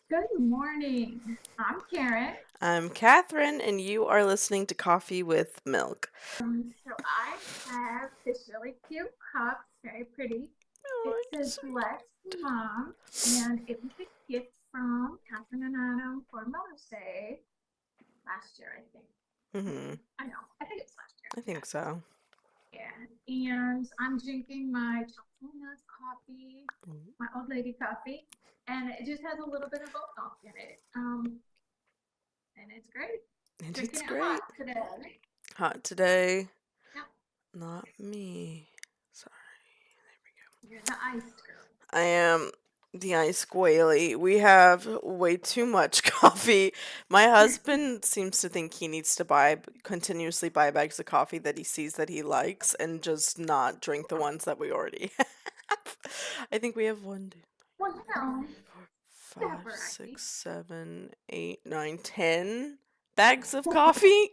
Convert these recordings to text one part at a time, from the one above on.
Good morning. I'm Karen. I'm Catherine, and you are listening to Coffee with Milk. So I have this really cute cup, very pretty. Oh, It I'm says so Bless Mom, and it was a gift from Catherine and Adam for Mother's Day last year, I think. hmm I know, I think it's last year. I think so. Yeah. And I'm drinking my chocolate nut coffee, my old lady coffee, and it just has a little bit of oat milk in it. And it's great. And Drinking it's it hot great. today. Hot today. Yep. Not me. Sorry. You're the iced girl. I am the ice squally. We have way too much coffee. My husband seems to think he needs to continuously buy bags of coffee that he sees that he likes and just not drink the ones that we already have. I think we have one, two, Well, you know, you have five, variety. six, 7, 8, 9, 10 bags of coffee.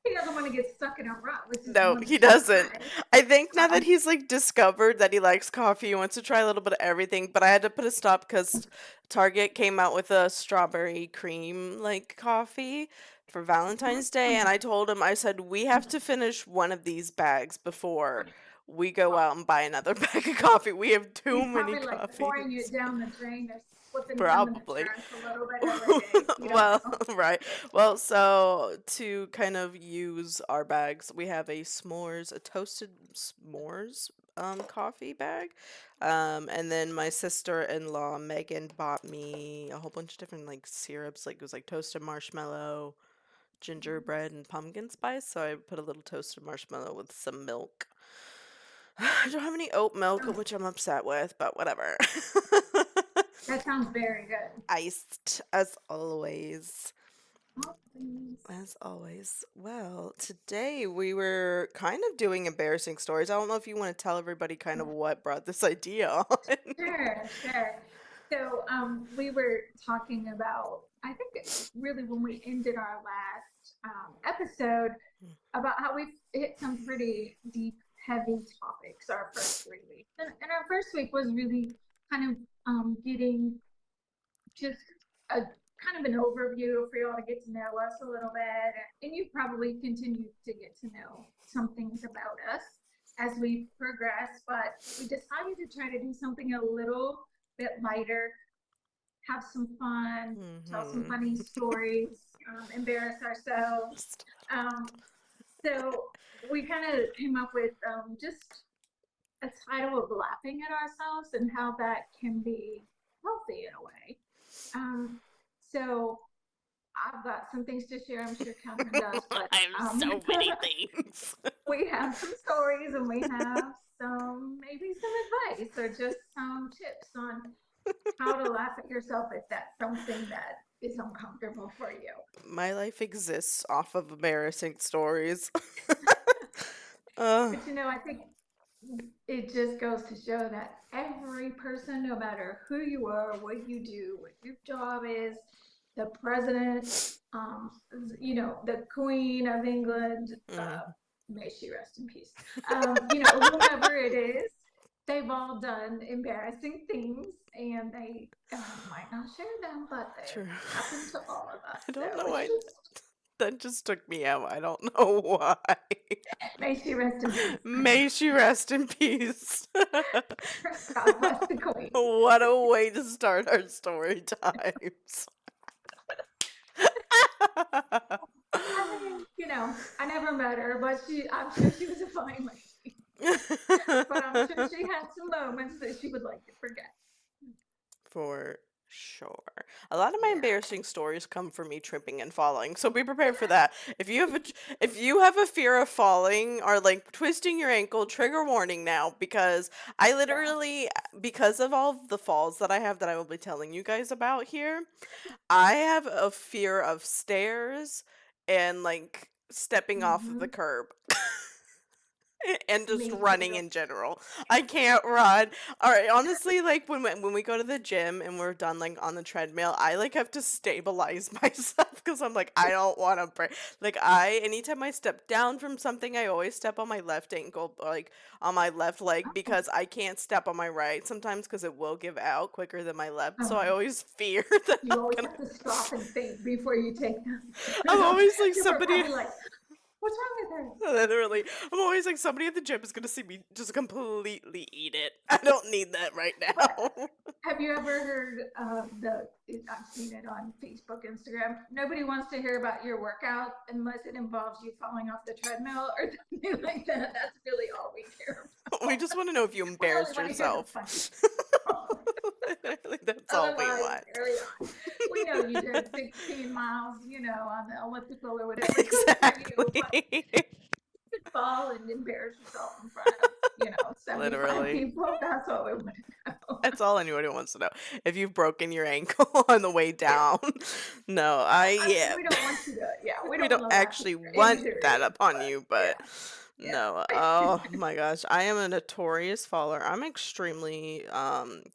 He doesn't want to get stuck in a rut, which is No, one he that you doesn't. like. I think now that Um, he's like discovered that he likes coffee, he wants to try a little bit of everything. But I had to put a stop because Target came out with a strawberry cream like coffee for Valentine's Day, and I told him, I said, we have to finish one of these bags before we go out and buy another bag of coffee. We have too he's many probably like pouring coffees. it down the drain or slipping some in the Probably. trash a little bit every day. You don't Well, know. right. Well, so to kind of use our bags, we have a toasted s'mores coffee bag. And then my sister-in-law Megan bought me a whole bunch of different like syrups, like it was like toasted marshmallow, gingerbread, and pumpkin spice. So I put a little toasted marshmallow with some milk. I don't have any oat milk, Sounds, which I'm upset with, but whatever. that sounds very good. Iced as always. Oh, please. As always. Well, today we were kind of doing embarrassing stories. I don't know if you want to tell everybody kind of what brought this idea on. Sure, sure. So, we were talking about, I think, really when we ended our last episode, about how we've hit some pretty deep, heavy topics our first 3 weeks. And our first week was really kind of getting just a kind of an overview for you all to get to know us a little bit. And you probably continue to get to know some things about us as we progress. But we decided to try to do something a little bit lighter, have some fun, tell some hmm funny stories, embarrass ourselves. Just Um, so we kind of came up with just a title of laughing at ourselves and how that can be healthy in a way. So I've got some things to share. I'm sure Catherine does, but I have so many things. we have some stories and we have some maybe some advice or just some tips on how to laugh at yourself if that's something that is uncomfortable for you. My life exists off of embarrassing stories. uh, But I think it just goes to show that every person, no matter who you are, what you do, what your job is, the president, the Queen of England, mm, may she rest in peace. Whomever it is, they've all done embarrassing things, and they might not share them, but they true. happen to all of us. I So don't know it's why just that just took me out. I don't know why. may she rest in peace. May she rest in peace. God bless the Queen. What a way to start our story times. I mean, I never met her, but I'm sure she was a fine lady. But I'm sure she had some moments that she would like to forget. For sure. A lot of my Yeah. embarrassing stories come from me tripping and falling. So be prepared for that. If you have a fear of falling or like twisting your ankle, trigger warning now because I Yeah. literally because of all of the falls that I have that I will be telling you guys about here, I have a fear of stairs and like stepping off of the Hmm. curb. and just Me running too. in general. I can't run. All right, honestly, like when we go to the gym and we're done like on the treadmill, I like have to stabilize myself because I'm like I don't want to break. Like I anytime I step down from something, I always step on my left ankle, like on my left leg Oh, because I can't step on my right sometimes because it will give out quicker than my left. So I oh. always fear that I'm You always gonna. have to stop and think before you take them. I'm always like People are somebody. probably like, "What's wrong with Literally, I'm always like somebody at the gym is gonna see me just completely eat it. I don't need that right her?" now. Have you ever heard I've seen it on Facebook, Instagram. Nobody wants to hear about your workout unless it involves you falling off the treadmill or something like that. That's really all we care We about. just want to know if you We only embarrassed want to hear the yourself. funny stuff. Literally, that's all we Otherwise, want. carry on. We know you did 16 miles, on the elliptical or whatever. Good for you. But Exactly. to fall and embarrass yourself in front of, 75 Literally. people, that's what we want to know. That's all anybody wants to know. If you've broken your ankle on the way Yeah. down. No, I, yeah. We don't want you to, yeah, we We don't don't want to laugh at actually your want that injuries, upon but you, yeah, but no. yeah. Oh my gosh, I am a notorious faller. I'm extremely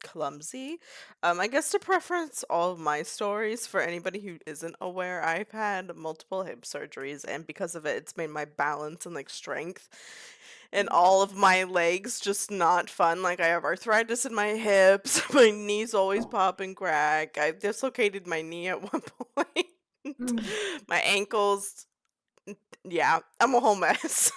clumsy. I guess to preference all of my stories for anybody who isn't aware, I've had multiple hip surgeries, and because of it, it's made my balance and like strength and all of my legs just not fun. Like I have arthritis in my hips, my knees always pop and crack. I dislocated my knee at one point. Mm. My ankles, yeah, I'm a whole mess.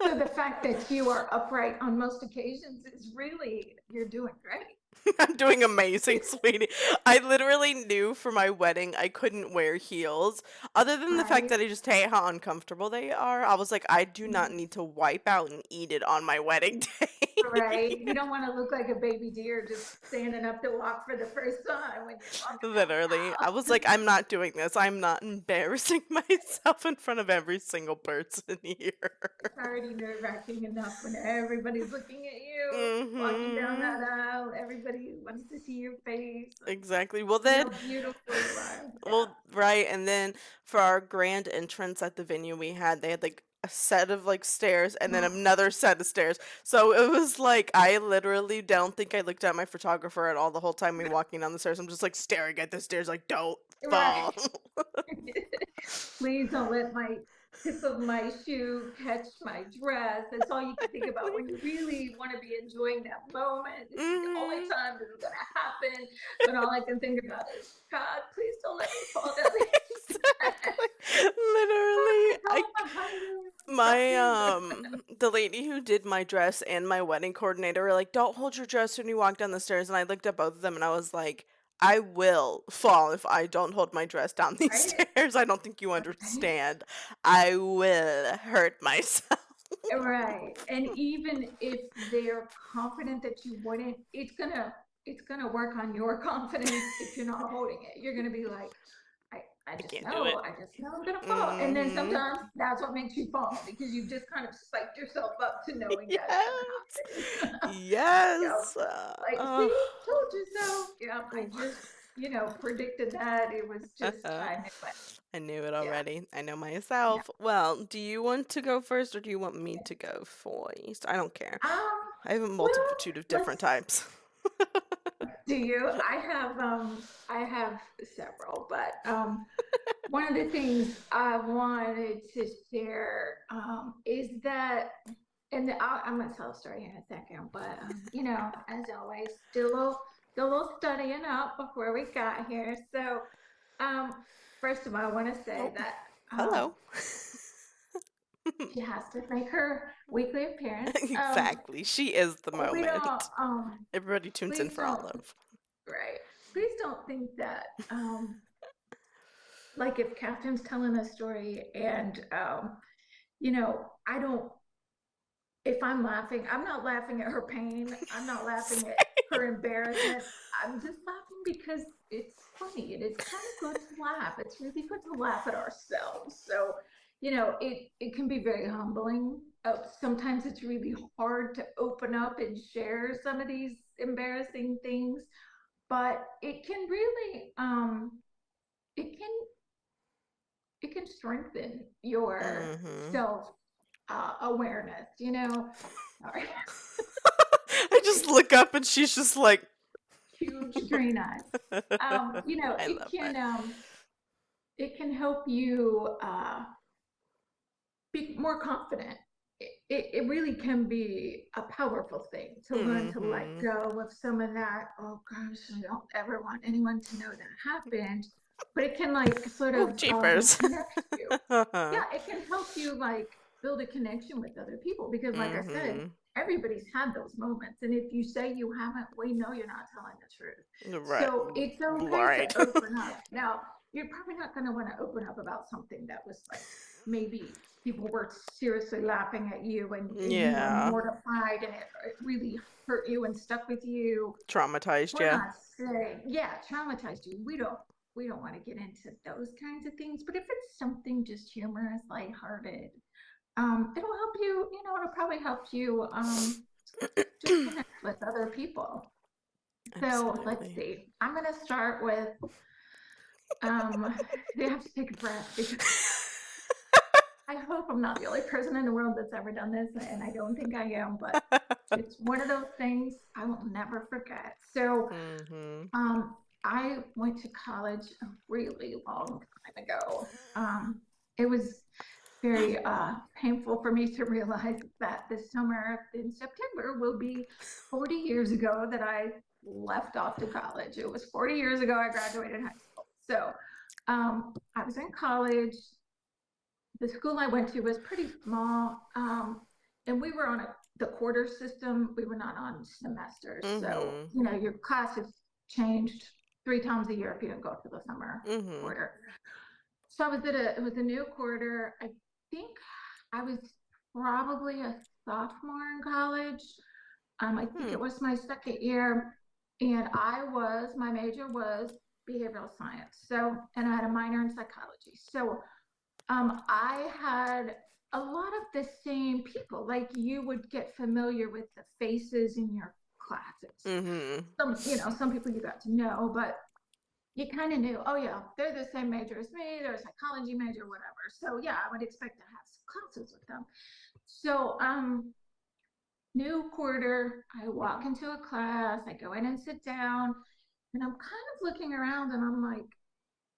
So the fact that you are upright on most occasions is really, you're doing great. I'm doing amazing, sweetie. I literally knew for my wedding I couldn't wear heels. Other than the fact Right? that I just hate how uncomfortable they are, I was like, I do not Mm. need to wipe out and eat it on my wedding Right. day. You don't want to look like a baby deer just standing up to walk for the first time when you're walking down Literally. I was the like, I'm not doing this. I'm not embarrassing myself in front of every single person here. It's already nerve wracking enough when everybody's looking at you, walking down Hmm. that aisle. Everybody wants to see your face and Exactly. Well, see then how beautiful you are. Yeah. well, right, and then for our grand entrance at the venue we had, they had like a set of like stairs and then another set of stairs. So it was like I literally don't think I looked at my photographer at all the whole time we walking down the stairs. I'm just like staring at the stairs like don't fall. Right. Please don't let my tip of my shoe catch my dress. That's all you can think about when you really want to be enjoying that moment. This is the only Hmm. time this is going to happen. But all I can think about is, God, please don't let me fall down these steps. Exactly. Literally. I told my husband My instructions. the lady who did my dress and my wedding coordinator were like, "Don't hold your dress when you walk down the stairs." And I looked at both of them and I was like, "I will fall if I don't hold my dress down these Right? stairs. I don't think you Right? understand. I will hurt myself." Right. And even if they're confident that you wouldn't, it's gonna work on your confidence if you're not holding it. You're gonna be like, I I just can't do it. know, I just know I'm gonna fall. And then Mhm. sometimes that's what makes you fall because you just kind of psyched yourself up to knowing that it's Yes. gonna happen. Yep. Yes. Like, see, told you so. Yeah, I just, predicted that. It was just time. It went. I knew it Yeah. already. I know Yeah. myself. Well, do you want to go first or do you want me to go first? I don't care. I have a Well, multitude of different let's types. do you? I have several, but one of the things I wanted to share is that, and I'm gonna tell a story in a second, but as always, do a little studying up before we got here. So, um, first of all, I want to say Oh, that hello. she has to make her weekly appearance. Exactly. She is the We don't, moment. Everybody tunes in please for don't, Olive. right? Please don't think that like if Catherine's telling a story and I don't, if I'm laughing, I'm not laughing at her pain. I'm not laughing at her embarrassment. I'm just laughing because it's funny and it's kind of good to laugh. It's really good to laugh at ourselves. So, it can be very humbling. Sometimes it's really hard to open up and share some of these embarrassing things, but it can it can strengthen your Mm-hmm. self awareness, Sorry. I just look up and she's just like, Huge green eyes. I love that. It can help you be more confident. It really can be a powerful thing to learn to let Mm-hmm. go of some of that. Oh gosh, I don't ever want anyone to know that happened. But it can like sort Oh, of jeepers. connect you. Yeah, it can help you like build a connection with other people because, like I said, Mm-hmm. everybody's had those moments. And if you say you haven't, we know you're not telling the truth. Right. So it's okay to Right. open up. Now, you're probably not going to want to open up about something that was like maybe people were seriously laughing at you and you were Yeah. mortified and it really hurt you and stuck with you. Traumatized, We're yeah. not saying, yeah, traumatized you. We don't want to get into those kinds of things. But if it's something just humorous, lighthearted, it'll help you. It'll probably help you just connect with other people. So let's Absolutely. see. I'm gonna start with you have to take a breath because I hope I'm not the only person in the world that's ever done this, and I don't think I am, but it's one of those things I will never forget. So, Mm-hmm. I went to college a really long time ago. It was very painful for me to realize that this summer in September will be 40 years ago that I left off to college. It was 40 years ago I graduated high school. So I was in college. The school I went to was pretty small, and we were on the quarter system. We were not on semesters, so Mm-hmm. your classes changed 3 times a year if you didn't go to the summer Mm-hmm. quarter. So I was it was a new quarter. I think I was probably a sophomore in college. I think Hmm. it was my second year, and my major was behavioral science. So, and I had a minor in psychology. So I had a lot of the same people. Like you would get familiar with the faces in your classes. Mm-hmm. Some people you got to know, but you kind of knew, oh yeah, they're the same major as me. They're a psychology major, whatever. So yeah, I would expect to have some classes with them. So new quarter, I walk into a class, I go in and sit down, and I'm kind of looking around, and I'm like,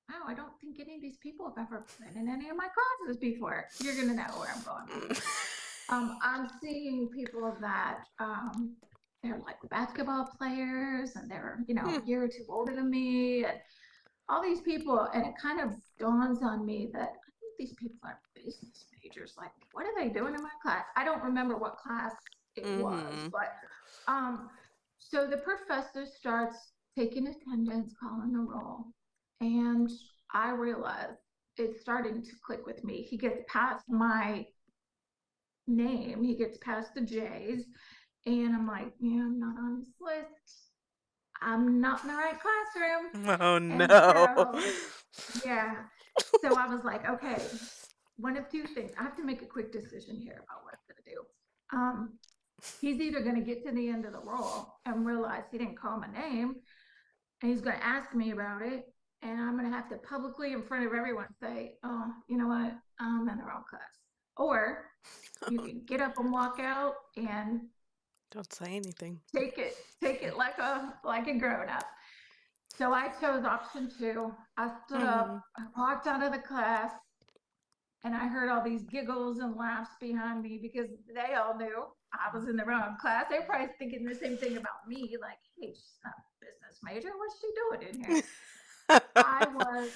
wow, I don't think any of these people have ever been in any of my classes before. You're gonna know where I'm going with this. I'm seeing people that they're like basketball players, and they're Hmm. a year or two older than me, and all these people, and it kind of dawns on me that I think these people are business majors. Like, what are they doing in my class? I don't remember what class it was, Mm-hmm. but um, so the professor starts taking attendance, calling the roll, and I realize it's starting to click with me. He gets past my name, he gets past the J's, and I'm like, yeah, I'm not on this list. I'm not in the right classroom. Oh And no. so yeah. So I was like, okay, one of two things. I have to make a quick decision here about what I'm going to do. He's either going to get to the end of the roll and realize he didn't call my name, and he's going to ask me about it, and I'm going to have to publicly, in front of everyone, say, "Oh, you know what? I'm in the wrong class." Or you can get up and walk out and Don't say anything. take it like a grown up. So I chose option two. I stood up, Mm-hmm. I walked out of the class, and I heard all these giggles and laughs behind me because they all knew I was in the wrong class. They were probably thinking the same thing about me, like, hey, she's not a business major. What's she doing in here? I was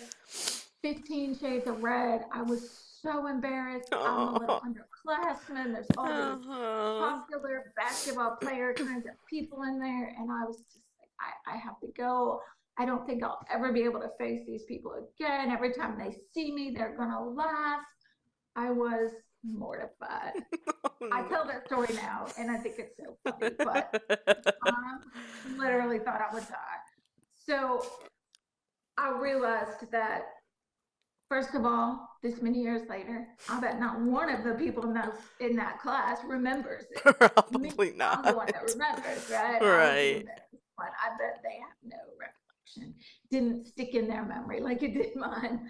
15 shades of red. I was so embarrassed. I'm a little Oh. underclassman. There's all these Uh-huh. popular basketball player kinds of people in there. And I was just like, I have to go. I don't think I'll ever be able to face these people again. Every time they see me, they're going to laugh. I was mortified. Oh I tell no. that story now, and I think it's so funny, but I literally thought I would die. So I realized that, first of all, this many years later, I bet not one of the people in that class remembers it. Me, Probably I'm the not. one that remembers, right? I was the Right. embarrassed one. I bet they have no recollection. Didn't stick in their memory like it did mine.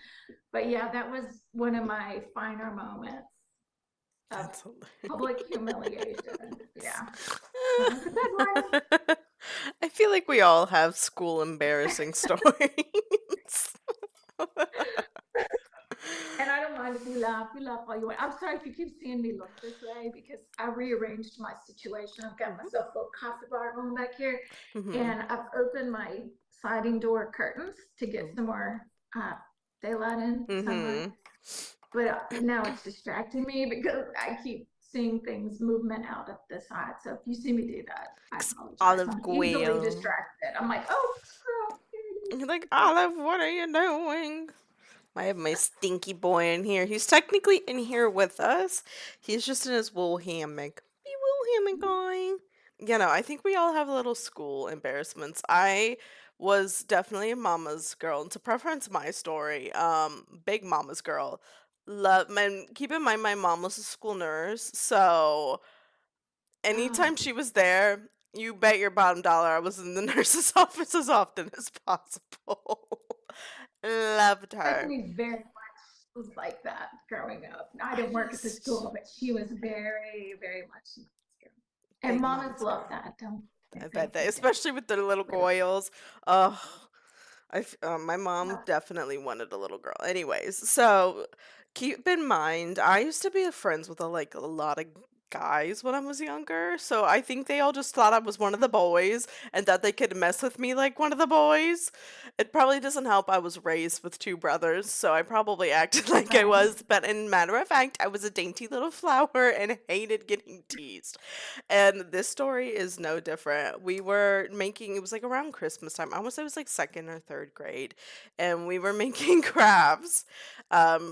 But yeah, that was one of my finer moments. of That's public humiliation. Yeah, that was a hilarious. good one. I feel like we all have school embarrassing stories. And I don't mind if we laugh. We laugh all you want. I'm sorry if you keep seeing me look this way because I rearranged my situation. I've got myself a little coffee bar going back here, Mhm. and I've opened my sliding door curtains to get Oh. some more daylight in, sunlight. Mhm. But now it's distracting me because I keep seeing things movement out of the side. So if you see me do that, I apologize. Olive I'm easily Guile. distracted. I'm like, oh, squirrel, here it is. You're like, Yeah. Olive, what are you doing? I have my stinky boy in here. He's technically in here with us. He's just in his wool hammock. Be wool hammock guy. I think we all have little school embarrassments. I was definitely a mama's girl. And to preference my story, big mama's girl. Love man, keep in mind my mom was a school nurse, so Oh, anytime she was there, you bet your bottom dollar I was in the nurse's office as often as possible. Loved her. Stephanie very much was like that growing up. I I didn't work at the just school, but she was very, very much a mom's girl. And big mamas mama's love girl. that. Don't I they bet that, do. especially with their little Really. goyles. Oh, my mom Uh, definitely wanted a little girl. Anyways, so keep in mind, I used to be friends with a lot of guys when I was younger. So I think they all just thought I was one of the boys and that they could mess with me like one of the boys. It probably doesn't help. I was raised with two brothers, so I probably acted like I right. was. But in matter of fact, I was a dainty little flower and hated getting teased. And this story is no different. We were making, it was like around Christmas time. I want to say it was like second or third grade. And we were making crafts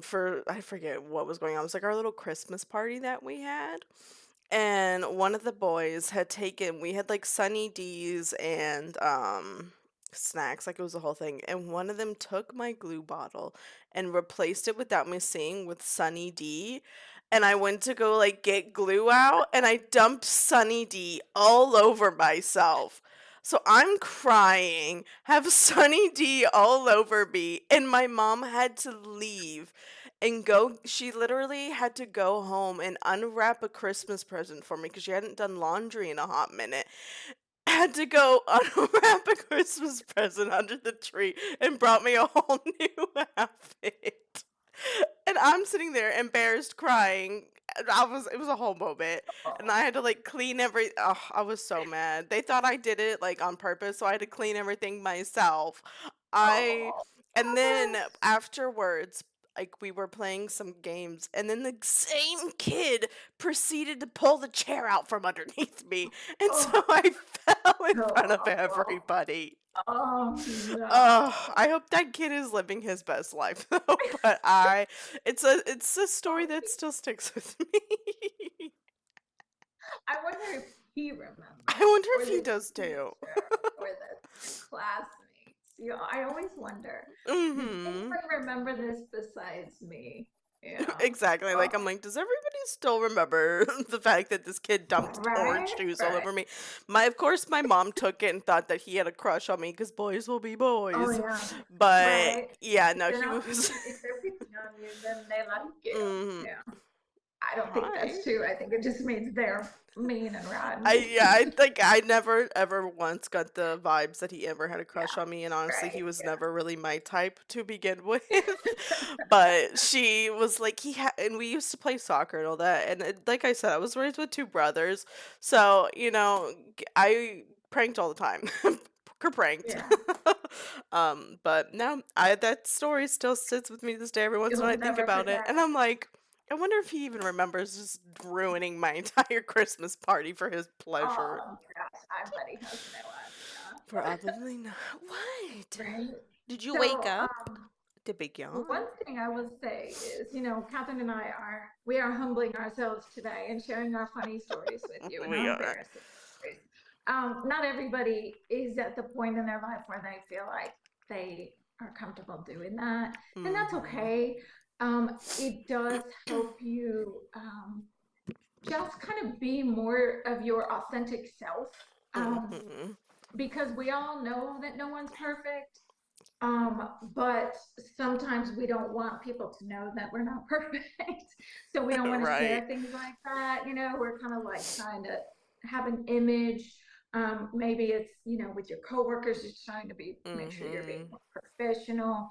for, I forget what was going on. It was like our little Christmas party that we had. And one of the boys had taken, we had like Sunny D's and snacks, like it was the whole thing. And one of them took my glue bottle and replaced it without me seeing with Sunny D. And I went to go like get glue out and I dumped Sunny D all over myself. So I'm crying, have Sunny D all over me, and my mom had to leave and go. She literally had to go home and unwrap a Christmas present for me because she hadn't done laundry in a hot minute. Had to go unwrap a Christmas present under the tree and brought me a whole new outfit. And I'm sitting there embarrassed crying. It was a whole moment. And Oh, I had to like clean I was so mad. They thought I did it like on purpose, so I had to clean everything myself. I oh, and then gosh. afterwards, like we were playing some games, and then the same kid proceeded to pull the chair out from underneath me, and so Oh, I fell in front of oh, everybody. oh, Oh, no. I hope that kid is living his best life though. But it's a story Oh, that still sticks with me. I wonder if he I remembers, wonder or if he the does too. teacher, or the classmates. I always wonder, does Mhm. anyone remember this besides me? Yeah. Exactly. Like Oh, I'm like, does everybody still remember the fact that this kid dumped orange right, juice all right. over me? Of course, my mom took it and thought that he had a crush on me because boys will be Oh, boys. yeah, But right. yeah, If no, they're he not was. picking, if they're picking on you, then they like you. Mhm. Yeah. I don't think Hi. that's true. I think it just means they're mean and I rotten. yeah, I think I never ever once got the vibes that he ever had a crush Yeah. on me, and honestly, he Right. was Yeah. never really my type to begin with. But she was like and we used to play soccer and all that, and like I said, I was raised with two brothers, so I pranked all the time. Pranked. Yeah. But no, I that story still sits with me this day every once when You'll I think never about it, forget and I'm like. I wonder if he even remembers just ruining my entire Christmas party for his pleasure. Oh gosh, I bet he has no idea. Probably not. What? Right. Did you wake So, up? The big one yawn. thing I will say is, Catherine and we are humbling ourselves today and sharing our funny stories with you and our We are. embarrassing stories. Not everybody is at the point in their life where they feel like they are comfortable doing that, and that's Mm-hmm. okay. It does help you just kind of be more of your authentic self, Mm-hmm. because we all know that no one's perfect. But sometimes we don't want people to know that we're not perfect. So we don't want to Right. share things like that. We're kind of like trying to have an image. Maybe it's, with your coworkers, you're trying to make sure you're being Mhm. more professional.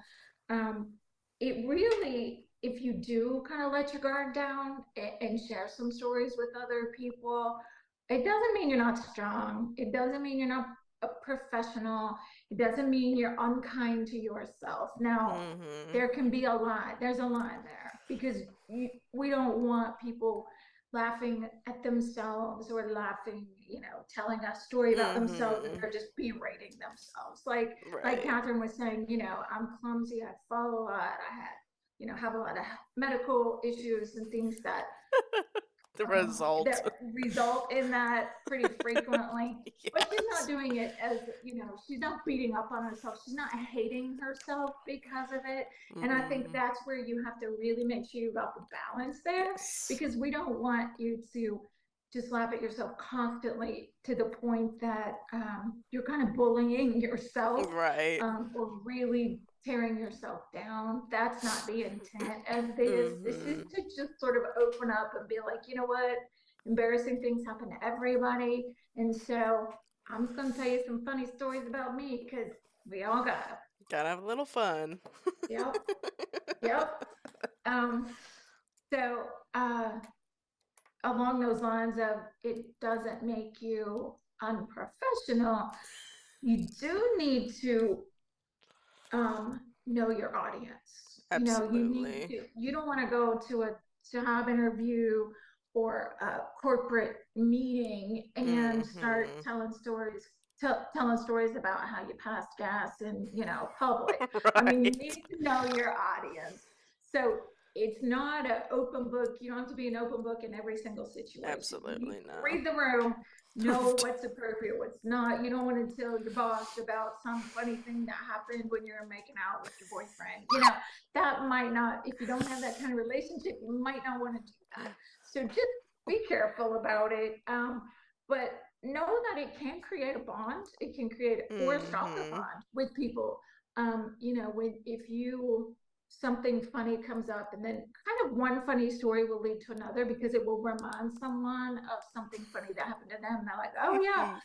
Um, it really, if you do kind of let your guard down and share some stories with other people, it doesn't mean you're not strong. It doesn't mean you're not a professional. It doesn't mean you're unkind to yourself. Now, Mhm. there can be a line. There's a line there because we don't want people laughing at themselves or laughing, telling a story about themselves and Mhm. they're just berating themselves. Like Right. Catherine was saying, I'm clumsy, I fall a lot, I had, have a lot of medical issues and things The result. that result in that pretty frequently. But she's not Yes. doing it as, she's not beating up on herself. She's not hating herself because of it. And I think Mhm. that's where you have to really make sure you got the balance there Yes. because we don't want you to just laugh at yourself constantly to the point that you're kind of bullying yourself Right. or really tearing yourself down. That's not the intent of this. This is Mhm. to just sort of open up and be like, you know what? Embarrassing things happen to everybody. And so I'm just going to tell you some funny stories about me because we all got them. Gotta have a little fun. Yep. Yep. Um, so, along those lines of it doesn't make you unprofessional, you do need to know your audience. Absolutely. You don't want to go to a job interview or a corporate meeting and start Mhm. telling stories about how you passed gas in, public. I mean, you Right. need to know your audience. So it's not an open book. You don't have to be an open book in every single situation. You need Absolutely to no. read the room, know what's appropriate, what's not. You don't want to tell your boss about some funny thing that happened when you're making out with your boyfriend. That might not, if you don't have that kind of relationship, you might not want to do that. So just be careful about it. But know that it can create a bond. It can create or a stronger Mhm. bond with people. When if you something funny comes up and then kind of one funny story will lead to another because it will remind someone of something funny that happened to them. And they're like, oh yeah,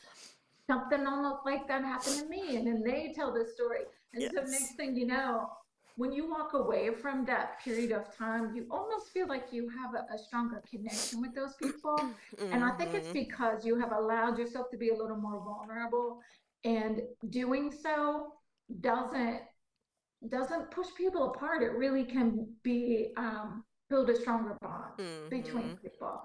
something almost like that happened to me. And then they tell the story. And so Yes. next thing you know, when you walk away from that period of time, you almost feel like you have a stronger connection with those people. And I think it's Mhm. because you have allowed yourself to be a little more vulnerable. And doing so doesn't doesn't push people apart. It really can be build a stronger bond between Mhm. people,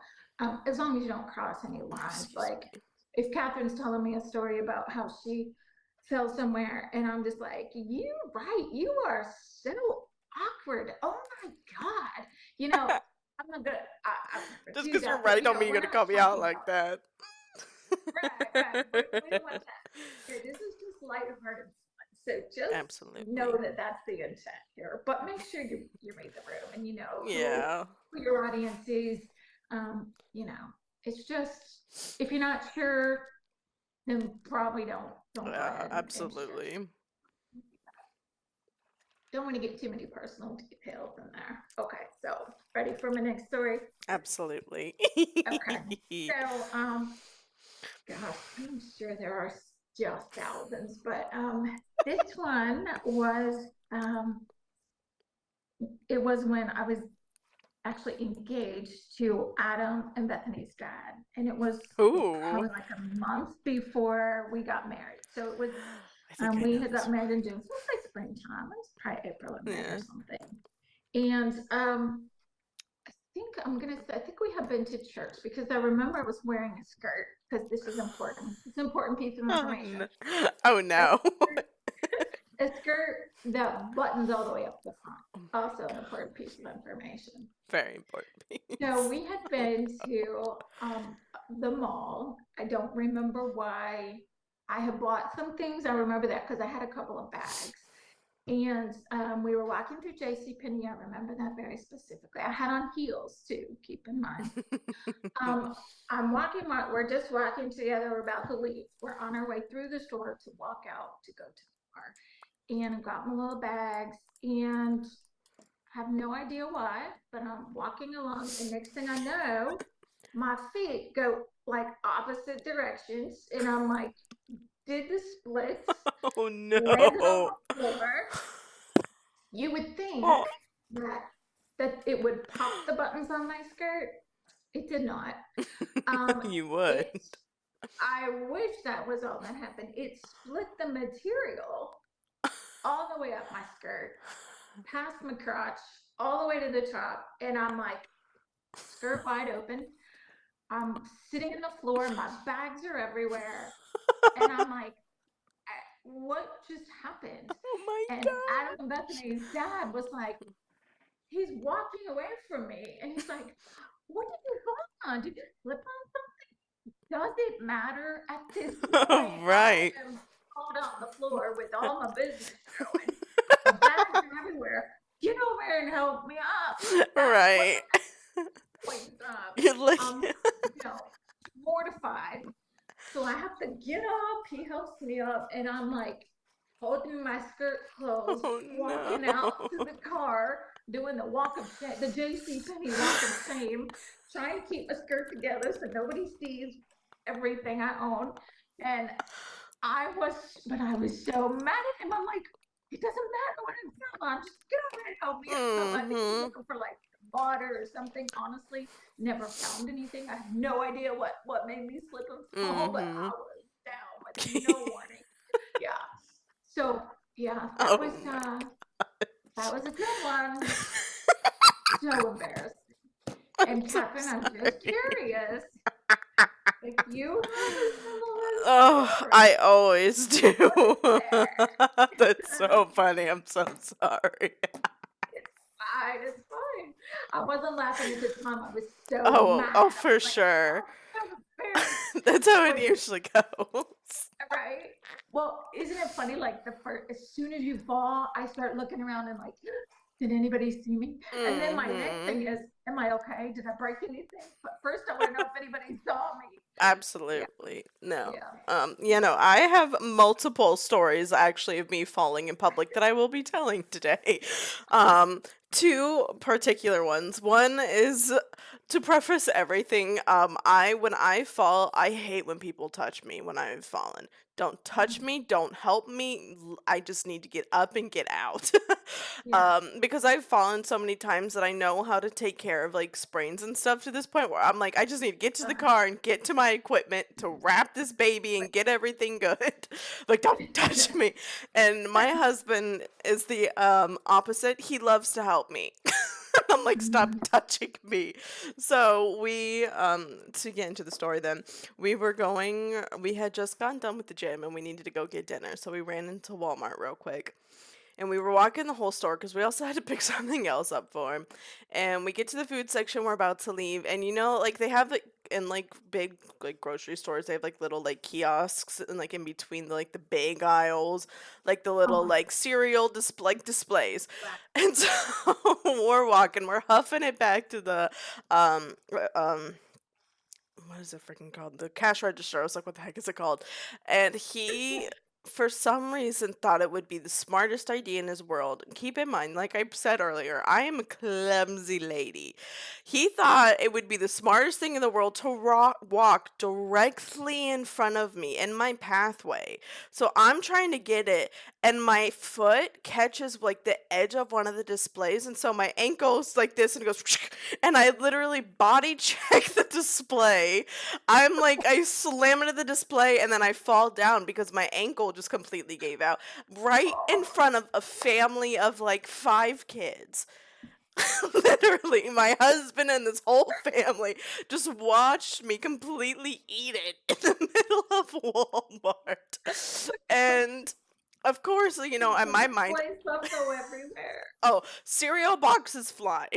as long as you don't cross any lines. Excuse Like me. if Catherine's telling me a story about how she fell somewhere, and I'm just like, "You right? You are so awkward. Oh my god!" You know, I'm not gonna. I would never Just do because you're that. right But don't mean you're we're gonna not call me out talking like about that. right, right. We don't want that. Okay, this is just lighthearted fun. So just know Absolutely. that that's the intent here. But make sure you read the room and you know Yeah. who your audience is. It's just if you're not sure, then probably don't go Yeah, ahead and share. absolutely. Don't want to get too many personal details in there. Okay, so ready for my next story? Absolutely. Okay. So gosh, I'm sure there are just thousands, but this one was it was when I was actually engaged to Adam and Bethany's dad, and it was Ooh. probably like a month before we got married. So it was I think I we know had this got one. married in June, so it was like springtime. It was probably April or May or Yeah. something. And I think we had been to church because I remember I was wearing a skirt because this is important. It's an important piece of Oh information. no. Oh A no. skirt, a skirt that buttons all the way up the front. Also an important piece of information. Very important So piece. we had been to the mall. I don't remember why. I had bought some things. I remember that because I had a couple of bags. And we were walking through J.C. Penney. I remember that very specifically. I had on heels too, keep in mind. Um, we're just walking together. We're about to leave. We're on our way through the store to walk out to go to the car. and I got my little bags and have no idea why, but I'm walking along, and next thing I know, my feet go like opposite directions, and I'm like, did the splits, Oh landed on no. the floor. You would Oh, think that it would pop the buttons on my skirt. It did not. you would. It I wish that was all that happened. It split the material all the way up my skirt, past my crotch, all the way to the top, and I'm like skirt wide open. I'm sitting in the floor, my bags are everywhere, and I'm like, what just happened? Oh my And Adam god. and Bethany's dad was like, he's walking away from me, and he's like, what did you put on? Did you slip on something? Does it matter at this point? Right. I am crawled on the floor with all my business showing. My bags are everywhere. Get over here and help me up. That's what Right. points up. You're like, I'm, you know, mortified. So I have to get up. He helps me up, and I'm like holding my skirt closed, oh walking no. out to the car, doing the walk of shame, the JC Penney walk of shame, trying to keep my skirt together so nobody sees everything I own. And but I was so mad at him. I'm like, it doesn't matter what I'm feeling. Just get over and help me up. I think he's hmm looking for like water or something. Honestly, never found anything. I have no idea what made me slip and fall, but hmm I was down with no warning. Yeah. So yeah, oh my that was a good one. gosh. So embarrassing. I'm And so Catherine, I'm just sorry. curious if you have a similar Oh, story. I always do. What is That's there? so funny. I'm so sorry. It's fine. It's fine. I wasn't laughing at the time. I was so Oh, mad. oh, I was for like, sure. oh, I'm embarrassed. That's how it Wait, usually goes. right? Well, isn't it funny? Like as soon as you fall, I start looking around and like, did anybody see me? And then my next hmm thing is, am I okay? Did I break anything? But first, I want to know if anybody saw me. Yeah, Absolutely. No. yeah. I have multiple stories actually of me falling in public that I will be telling today. Um, two particular ones. One is to preface everything, when I fall, I hate when people touch me when I've fallen. Don't touch me, don't help me. I just need to get up and get out. Yeah. Because I've fallen so many times that I know how to take care of like sprains and stuff to this point where I'm like, I just need to get to the car and get to my equipment to wrap this baby and get everything good. Like, don't touch me. And my husband is the opposite. He loves to help me. I'm like, stop touching me. So to get into the story then, we had just gotten done with the gym and we needed to go get dinner. So we ran into Walmart real quick. And we were walking the whole store because we also had to pick something else up for him. And we get to the food section, we're about to leave. And like they have like in like big like grocery stores, they have like little like kiosks and like in between like the big aisles, like the little Oh, like cereal displays. right. And so we're walking, we're huffing it back to the what is it freaking called? The cash register. I was like, what the heck is it called? And he, for some reason, thought it would be the smartest idea in his world. Keep in mind, like I said earlier, I am a clumsy lady. He thought it would be the smartest thing in the world to walk directly in front of me in my pathway. So I'm trying to get it, and my foot catches like the edge of one of the displays, and so my ankle's like this, and it goes, and I literally body check the display. I'm like, I slam into the display and then I fall down because my ankle just completely gave out right in Oh, front of a family of like five kids. Literally, my husband and this whole family just watched me completely eat it in the middle of Walmart. And of course, in the my mind, display stuff go everywhere. oh, cereal boxes flying.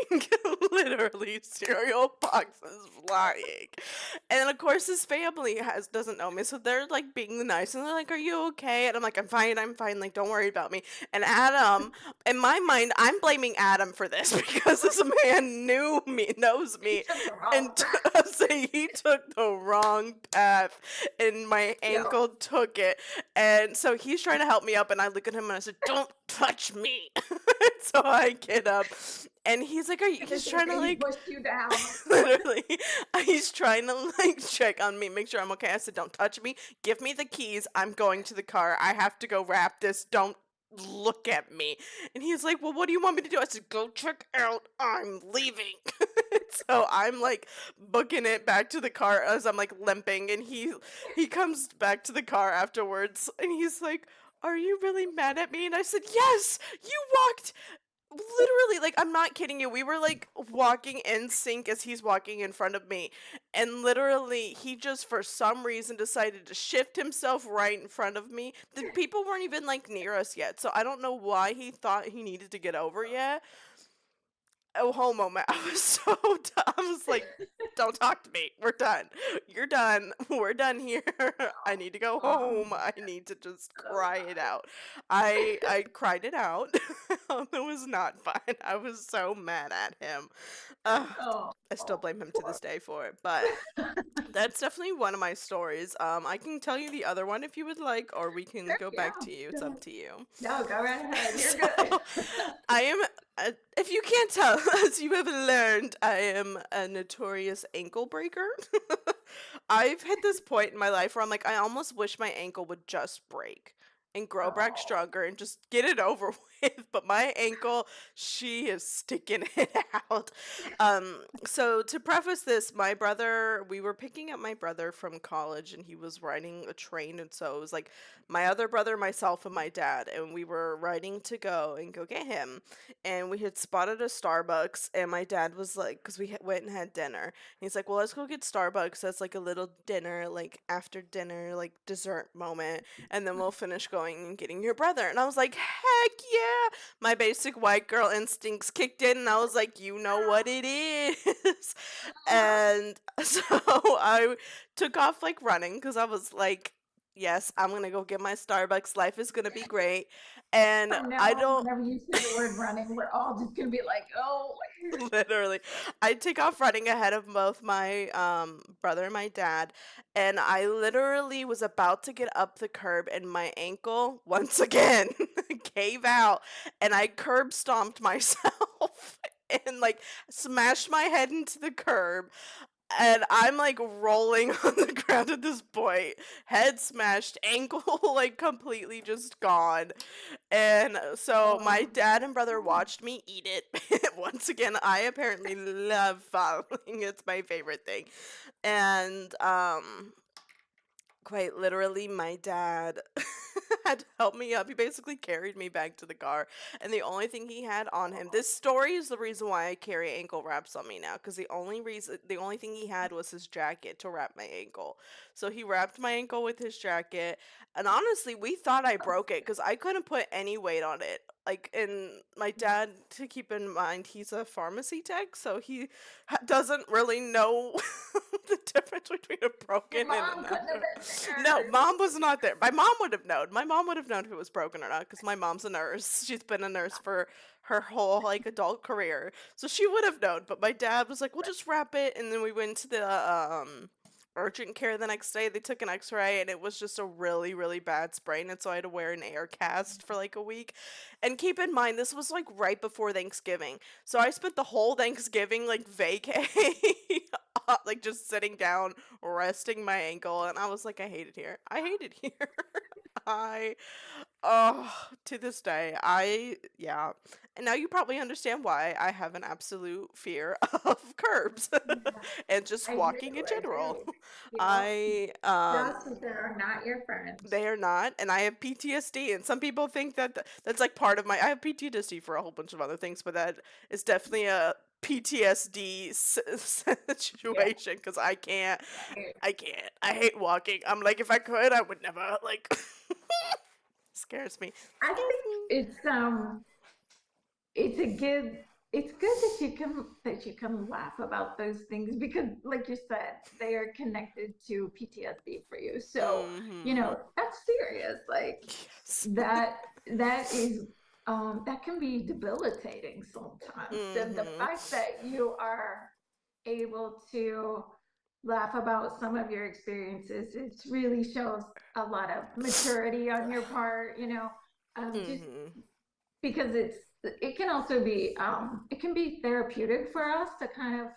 Literally cereal boxes flying. And of course his family doesn't know me, so they're like being nice and they're like, "Are you okay?" And I'm like, I'm fine, like don't worry about me. And Adam, in my mind, I'm blaming Adam for this because this man knows He me, took the wrong and path. say he took the wrong path and my Yep. ankle took it. And so he's trying to help me me up, and I look at him and I said, "Don't touch me." So I get up, and he's like, "Are you?" And then He's trying to he like, pushed you down. literally, he's trying to like check on me, make sure I'm okay. I said, "Don't touch me. Give me the keys. I'm going to the car. I have to go wrap this. Don't look at me." And he's like, "Well, what do you want me to do?" I said, "Go check out. I'm leaving." So I'm like booking it back to the car as I'm like limping, and he comes back to the car afterwards, and he's like, "Are you really mad at me?" And I said, "Yes, you walked literally, like, I'm not kidding you. We were like walking in sync as he's walking in front of me. And literally, he just for some reason decided to shift himself right in front of me. The people weren't even like near us yet. So I don't know why he thought he needed to get over yet. A whole moment. I was so I was like, "Don't talk to me. We're done. You're done. We're done here. I need to go Oh, home. I need to just so cry it out." I cried it out. It was not fun. I was so mad at him. Ugh, oh, I still blame him to poor. this day for it, but that's definitely one of my stories. I can tell you the other one if you would like, or we can Sure, go yeah. back to you. Go It's ahead. up to you. No, go right ahead. You're So good. I am, if you can't tell, as you have learned, I am a notorious ankle breaker. I've hit this point in my life where I'm like, I almost wish my ankle would just break and grow back Oh, stronger and just get it over with. But my ankle, she is sticking it out. So to preface this, my brother, we were picking up my brother from college, and he was riding a train, and so it was like my other brother, myself, and my dad, and we were riding to go get him, and we had spotted a Starbucks, and my dad was like, because we went and had dinner, and he's like, "Well, let's go get Starbucks. That's like a little dinner, like after dinner, like dessert moment, and then we'll finish going and getting your brother." And I was like, "Heck yeah!" My basic white girl instincts kicked in, and I was like, "You know what it is." And so I took off like running because I was like, "Yes, I'm gonna go get my Starbucks. Life is gonna be great." And from now I on, don't whenever you say the word running, we're all just gonna be like, "Oh, literally, I take off running ahead of both my brother and my dad, and I literally was about to get up the curb, and my ankle once again gave out, and I curb stomped myself and like smashed my head into the curb, and I'm like rolling on the ground at this point, head smashed, ankle like completely just gone. And so my oh, dad and brother watched me eat it. Once again, I apparently love following. It's my favorite thing. And quite literally, my dad had to help me up. He basically carried me back to the car, and the only thing he had on him. This story is the reason why I carry ankle wraps on me now, because the only thing he had was his jacket to wrap my ankle. So he wrapped my ankle with his jacket, and honestly, we thought I broke it because I couldn't put any weight on it. Like, and my dad, to keep in mind, he's a pharmacy tech, so he doesn't really know the difference between a your broken and mom couldn't have another. been No, there." mom was not there. My mom would have known. My mom would have known if it was broken or not because my mom's a nurse. She's been a nurse for her whole like adult career, so she would have known. But my dad was like, "We'll just wrap it," and then we went to the urgent care the next day. They took an X-ray, and it was just a really really bad sprain, and so I had to wear an air cast for like a week. And keep in mind, this was like right before Thanksgiving, so I spent the whole Thanksgiving like vacay. Like just sitting down, resting my ankle, and I was like, I hate it here. I hate it here. I oh, to this day, yeah. And now you probably understand why I have an absolute fear of curbs Yeah, and just I do. walking in I general. do. Yep. I Just that are not your friends. they are not, and I have PTSD, and some people think that that's like part of my. I have PTSD for a whole bunch of other things, but that is definitely a PTSD Yeah. situation because I can't. Right. I can't. I hate walking. I'm like, if I could, I would never. Like, scares me. I Scares think me. it's a good it's good that you can laugh about those things because like you said they are connected to PTSD for you, so Mm-hmm. that's serious, like Yes. that that is that can be debilitating sometimes. The Mm-hmm. fact that you are able to laugh about some of your experiences, it really shows a lot of maturity on your part. just Mhm. because it can also be it can be therapeutic for us to kind of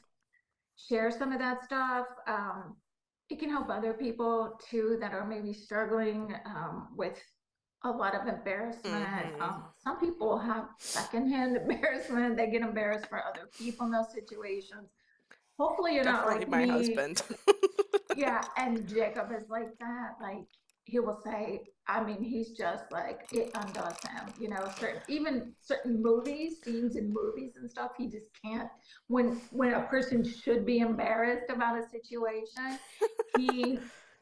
share some of that stuff. It can help other people too that are maybe struggling with a lot of embarrassment. Mhm. Some people have secondhand embarrassment. They get embarrassed for other people in those situations. Hopefully, you're not Definitely like my me. husband. Yeah, and Jacob is like that. Like he will say, I mean, he's just like it undoes him. You know, even certain movies, scenes in movies and stuff, he just can't. When a person should be embarrassed about a situation, he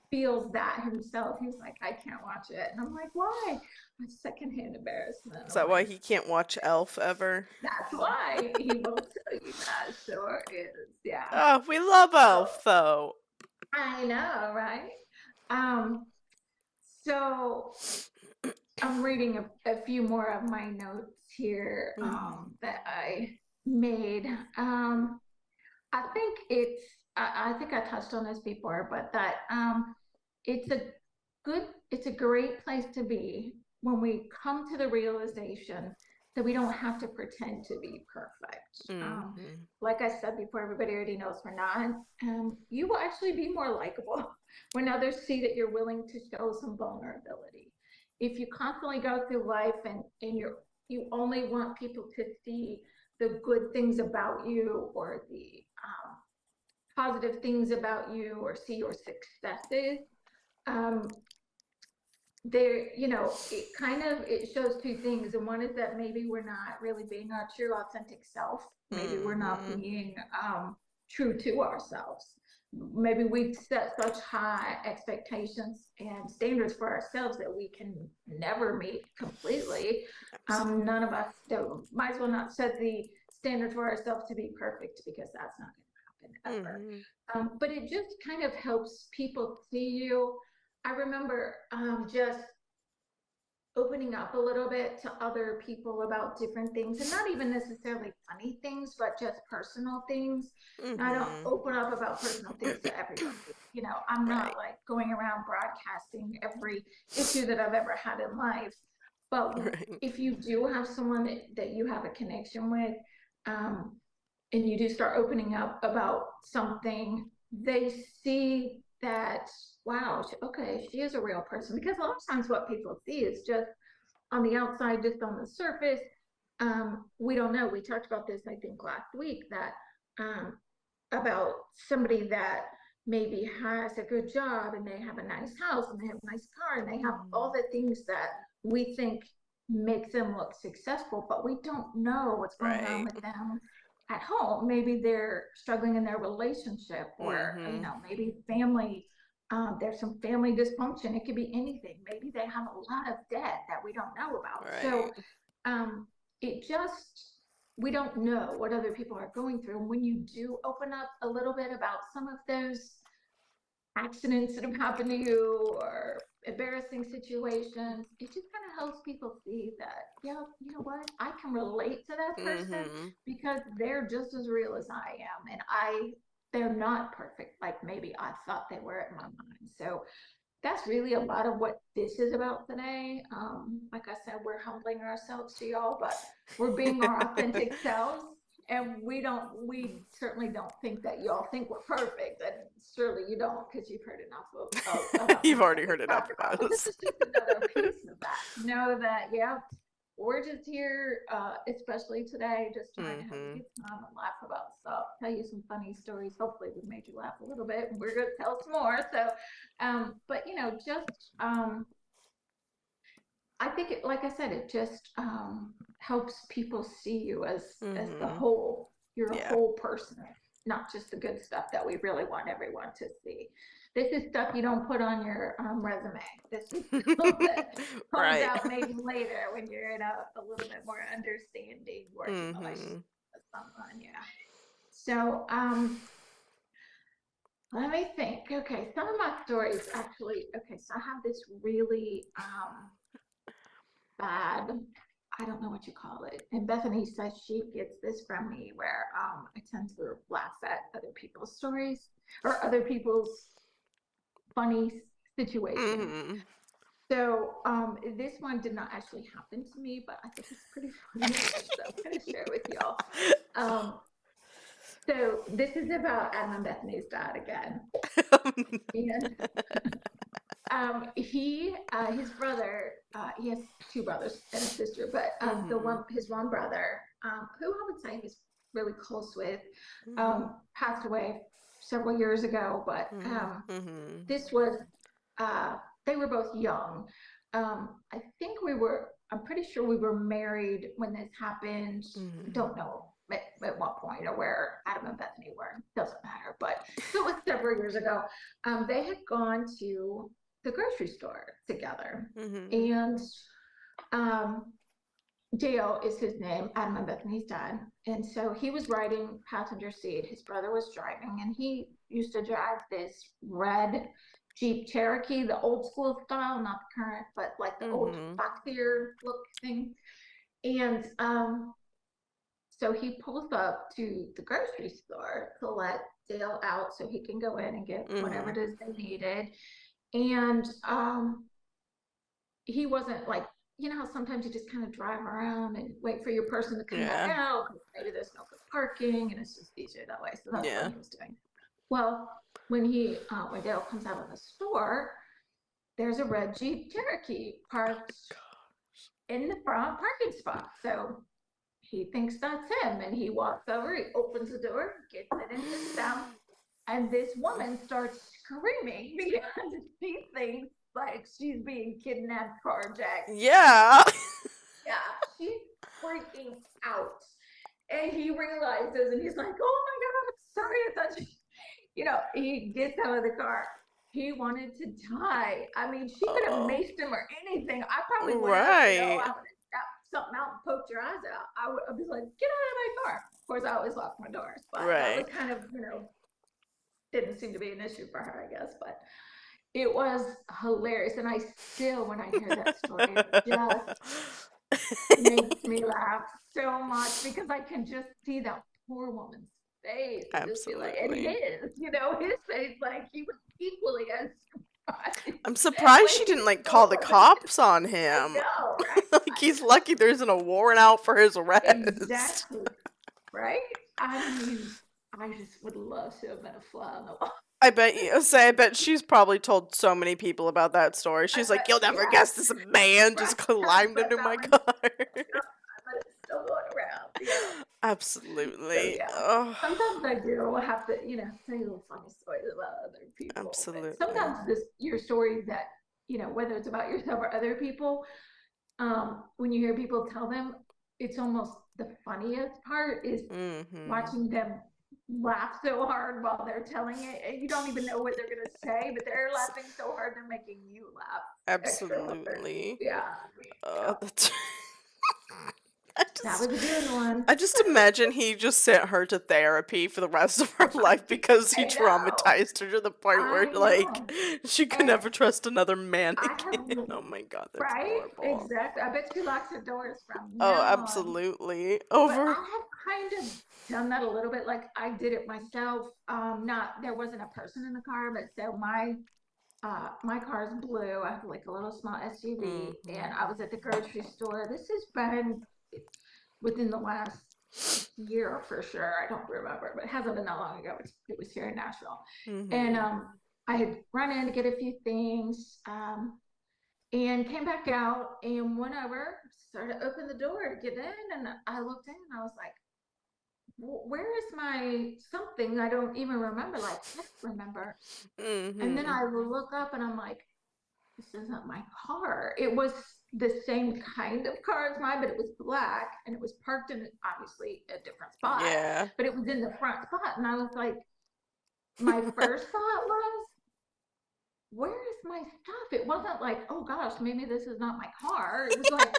feels that himself. He's like, I can't watch it, and I'm like, why? Secondhand embarrassment. Is I'm that why like, he can't watch Elf ever? that's why he will tell you that. Sure is, yeah. Oh, we love So Elf though. I know, right? Um, so I'm reading a few more of my notes here Mhm. that I made. I think I think I touched on this before, but that it's a it's a great place to be when we come to the realization that we don't have to pretend to be perfect. Mhm. Like I said before, everybody already knows we're not. You will actually be more likable when others see that you're willing to show some vulnerability. If you constantly go through life and you only want people to see the good things about you or the positive things about you or see your successes, um, there, it kind of it shows two things, and one is that maybe we're not really being our true authentic self. Maybe we're not Mhm. being true to ourselves. Maybe we've set such high expectations and standards for ourselves that we can never meet completely. Absolutely. None of us might as well not set the standard for ourselves to be perfect, because that's not going to happen ever. Mhm. But it just kind of helps people see you. I remember just opening up a little bit to other people about different things, and not even necessarily funny things, but just personal things. And I don't Mhm. open up about personal things to everybody. I'm not Right. like going around broadcasting every issue that I've ever had in life. But Right. if you do have someone that you have a connection with, um, and you do start opening up about something, they see that, wow, okay, she is a real person. Because a lot of times what people see is just on the outside, just on the surface. We don't know. We talked about this, I think, last week, that about somebody that maybe has a good job and they have a nice house and they have a nice car and they have all Mhm. the things that we think make them look successful, but we don't know what's going on Right. with them at home. Maybe they're struggling in their relationship, or Mhm. maybe family. There's some family dysfunction. It could be anything. Maybe they have a lot of debt that we don't know about. So Right. um, it just, we don't know what other people are going through. And when you do open up a little bit about some of those accidents that have happened to you or embarrassing situations, it just kind of helps people see that, yeah, you know what, I can relate to that person, Mhm. because they're just as real as I am. And they're not perfect like maybe I thought they were in my mind. So that's really a lot of what this is about today. Like I said, we're humbling ourselves to y'all, but we're being our authentic selves. And we certainly don't think that y'all think we're perfect. And surely you don't, because you've heard enough about You've things that already we've heard enough talked from about. But this us. is just another piece of that. Know that, yeah, we're just here, especially today, just trying to have a Mhm. good time and laugh about stuff, tell you some funny stories. Hopefully, we made you laugh a little bit, and we're going to tell some more. So, but just I think like I said, it just helps people see you as the Mhm. whole. You're a Yeah. whole person, not just the good stuff that we really want everyone to see. This is stuff you don't put on your resume. This is stuff that comes Right. out maybe later when you're in a little bit more understanding working relationship Mhm. with someone. Yeah. So let me think. Okay, some of my stories actually. Okay, so I have this really bad. I don't know what you call it. And Bethany says she gets this from me, where I tend to laugh at other people's stories or other people's funny situations. Mhm. So this one did not actually happen to me, but I think it's pretty funny, so I'm going to share it with y'all. Um, so this is about Adam and Bethany's dad again, and his brother, he has two brothers and a sister, but Mm-hmm. his one brother, who I would say he's really close with, Mm-hmm. passed away several years ago. But Mm-hmm. this was, uh, they were both young. I think I'm pretty sure we were married when this happened. I Mm-hmm. don't know at what point or where Adam and Bethany were. Doesn't matter. But so it was several years ago. They had gone to the grocery store together. Mm-hmm. And um, Dale is his name, Adam and Bethany's dad. And so he was riding passenger seat. His brother was driving, and he used to drive this red Jeep Cherokee, the old school style, not the current, but like the old Mm-hmm. boxier look thing. And so he pulls up to the grocery store to let Dale out so he can go in and get whatever Mm-hmm. it is they needed. And he wasn't like, you know how sometimes you just kind of drive around and wait for your person to come back Yeah. out. Maybe there's no good parking and it's just easier that way. So that's what Yeah. he was doing. Well, when Dale comes out of the store, there's a red Jeep Cherokee parked in the front parking spot. So he thinks that's him, and he walks over, he opens the door, gets it, and sits down. And this woman starts screaming because she thinks like she's being kidnapped, carjacked. Yeah. Yeah, she's freaking out. And he realizes, and he's like, "Oh my god, I'm sorry, I thought you," he gets out of the car. He wanted to die. I mean, she could have Oh. maced him or anything. I probably would have, Right. I would have snapped something out and poked your eyes out. I'd be like, "Get out of my car." Of course, I always lock my doors, but that was Right. kind of, didn't seem to be an issue for her, I guess. But it was hilarious. And I still, when I hear that story, it just makes me laugh so much because I can just see that poor woman's face and just be like, and Absolutely. his face, like he was equally as surprised I'm surprised when she he didn't like call still the wasn't. cops on I him. know, right? Like I he's lucky there isn't a warrant out for his arrest. exactly right. I mean, I just would love to have been a fly on the wall. I bet she's probably told so many people about that story. I She's like, bet, "You'll never yeah, guess this man right. just I climbed bet into that my one. car." Yep, I bet it's still going around. So Absolutely. yeah, Oh, sometimes I do have to, tell you little funny stories about other people. But absolutely. sometimes your stories that, whether it's about yourself or other people, when you hear people tell them, it's almost the funniest part is Mhm. watching them laugh so hard while they're telling it, and you don't even know what they're gonna say, but they're laughing so hard they're making you laugh extra hard. Absolutely. Yeah, yeah. That's I That just was a good one. I just imagine he just sent her to therapy for the rest of her life because he I know. traumatized her to the point where I like know. she could And never trust another man I again. have, Oh my god, that's right? horrible. Exactly. I bet she locks her doors from Oh, now on. absolutely. But I Over. have kind of done that a little bit. Like I did it myself. Not there wasn't a person in the car, but so my car is blue. I have like a little small SUV, Mhm. and I was at the grocery store. This has been within the last year for sure. I don't remember, but it hasn't been that long ago. It was here in Nashville, and Mhm. I had run in to get a few things, and came back out and went over, started to open the door to get in, and I looked in and I was like, "Where is my something?" I don't even remember. Like, I don't remember. And then Mhm. I look up and I'm like, "This isn't my car." It was the same kind of car as mine, but it was black and it was parked in obviously a different spot, Yeah. but it was in the front spot. And I was like, my first thought was, where is my stuff? It wasn't like, oh gosh, maybe this is not my car. It was like,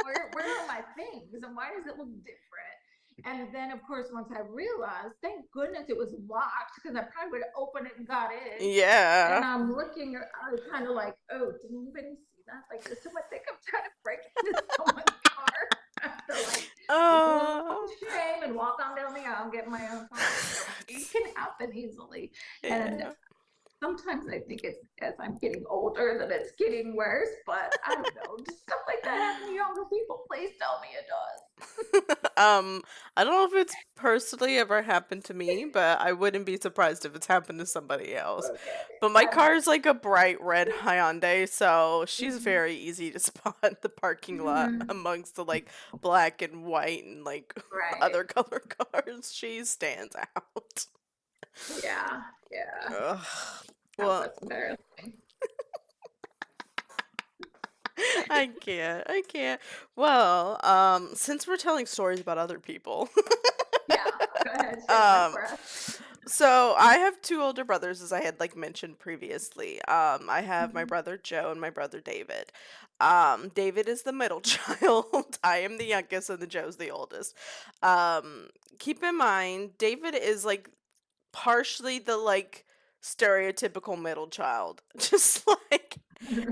where are my things and why does it look different? And then of course once I realized, thank goodness it was locked because I probably would have opened it and got in. And Yeah. I'm looking, I was kind of like, oh, did anybody see that? Like, does someone think I'm trying to break into someone's car? So like, walk Uh, with shame and walk on down the aisle and get my own car. So it can happen easily. And yeah. sometimes I think it's as I'm getting older that it's getting worse, but I don't know. Does stuff like that happen to younger people? Please tell me it does. um, I don't know if it's personally ever happened to me, but I wouldn't be surprised if it's happened to somebody else. Okay. But my I'm car is like a bright red Hyundai, so she's mhm. very easy to spot in the parking lot Mhm. amongst the like black and white and like Right. other color cars. She stands out. Yeah. Yeah. Ugh. Oh, Well, that's embarrassing. I can't. I can't. Well, since we're telling stories about other people, Yeah. Go ahead. Share one um, for us. so I have two older brothers, as I had like mentioned previously. I have my Mhm. brother Joe and my brother David. David is the middle child. I am the youngest, and the Joe's the oldest. Um, Keep in mind, David is like partially the like stereotypical middle child. Just like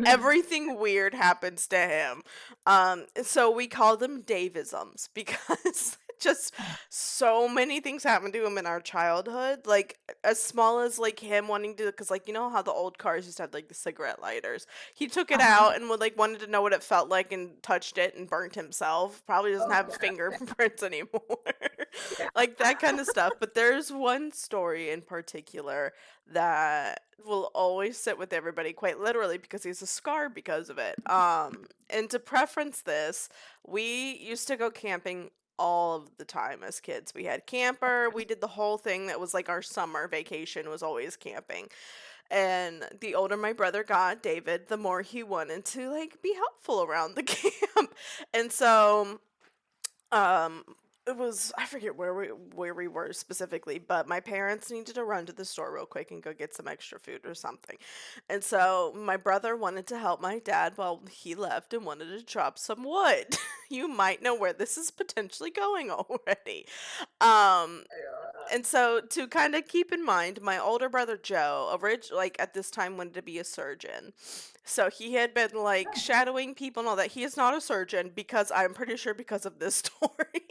everything weird happens to him. So we call them Davisms because just so many things happened to him in our childhood. Like as small as like him wanting to, because like you know how the old cars used to have like the cigarette lighters. He took it Uh-huh. out and would like wanted to know what it felt like and touched it and burnt himself. Probably doesn't Oh, have yeah. fingerprints anymore. Yeah. Like that kind of stuff. But there's one story in particular that will always sit with everybody quite literally because he's a scar because of it. And to preference this, we used to go camping all of the time as kids. We had camper, we did the whole thing that was like our summer vacation was always camping. And the older my brother got, David, the more he wanted to like be helpful around the camp. And so um, it was I forget where we were specifically, but my parents needed to run to the store real quick and go get some extra food or something. And so my brother wanted to help my dad while he left and wanted to chop some wood. You might know where this is potentially going already. Um and so to kind of keep in mind, my older brother Joe, like at this time wanted to be a surgeon. So he had been like shadowing people and all that. He is not a surgeon because I'm pretty sure because of this story.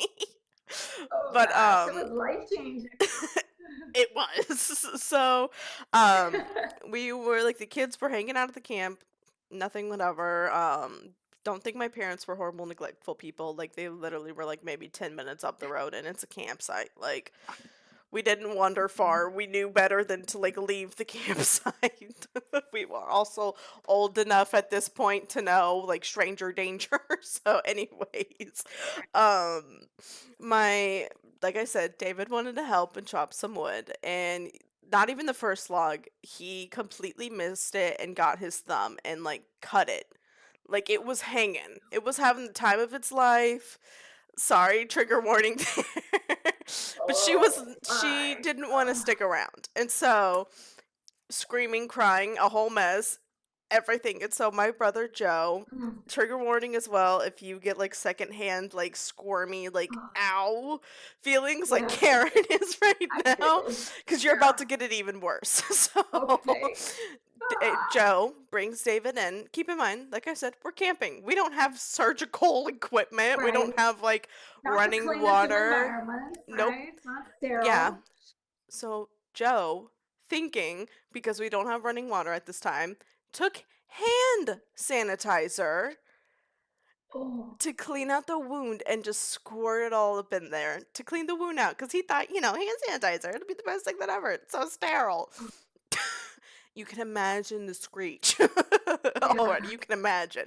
Oh But gosh, it was life changing. it was. So um we were like the kids were hanging out at the camp, nothing whatever. Don't think my parents were horrible neglectful people. Like they literally were like maybe 10 minutes up the road and it's a campsite. Like we didn't wander far. We knew better than to like leave the campsite. We were also old enough at this point to know like stranger danger. So anyways, um my like I said, David wanted to help and chop some wood and not even the first log, he completely missed it and got his thumb and like cut it. Like it was hanging. It was having the time of its life. Sorry, trigger warning there. But Oh she my. didn't want to stick around. And so screaming, crying, a whole mess, everything. And so my brother Joe, Mm. trigger warning as well, if you get like secondhand, like squirmy, like ow feelings like Yeah, Karen is right I now, do. because you're about Yeah. to get it even worse. So Okay. Ah, Joe brings David in. Keep in mind, like I said, we're camping. We don't have surgical equipment. We don't right. have like Not the running cleanest of water. environments, Nope. right? It's not Yeah. sterile. So Joe, thinking because we don't have running water at this time, took hand sanitizer Oh, to clean out the wound and just squirt it all up in there to clean the wound out because he thought, hand sanitizer, it'll be the best thing that ever. It's so sterile. You can imagine the screech. Already, yeah. you can imagine.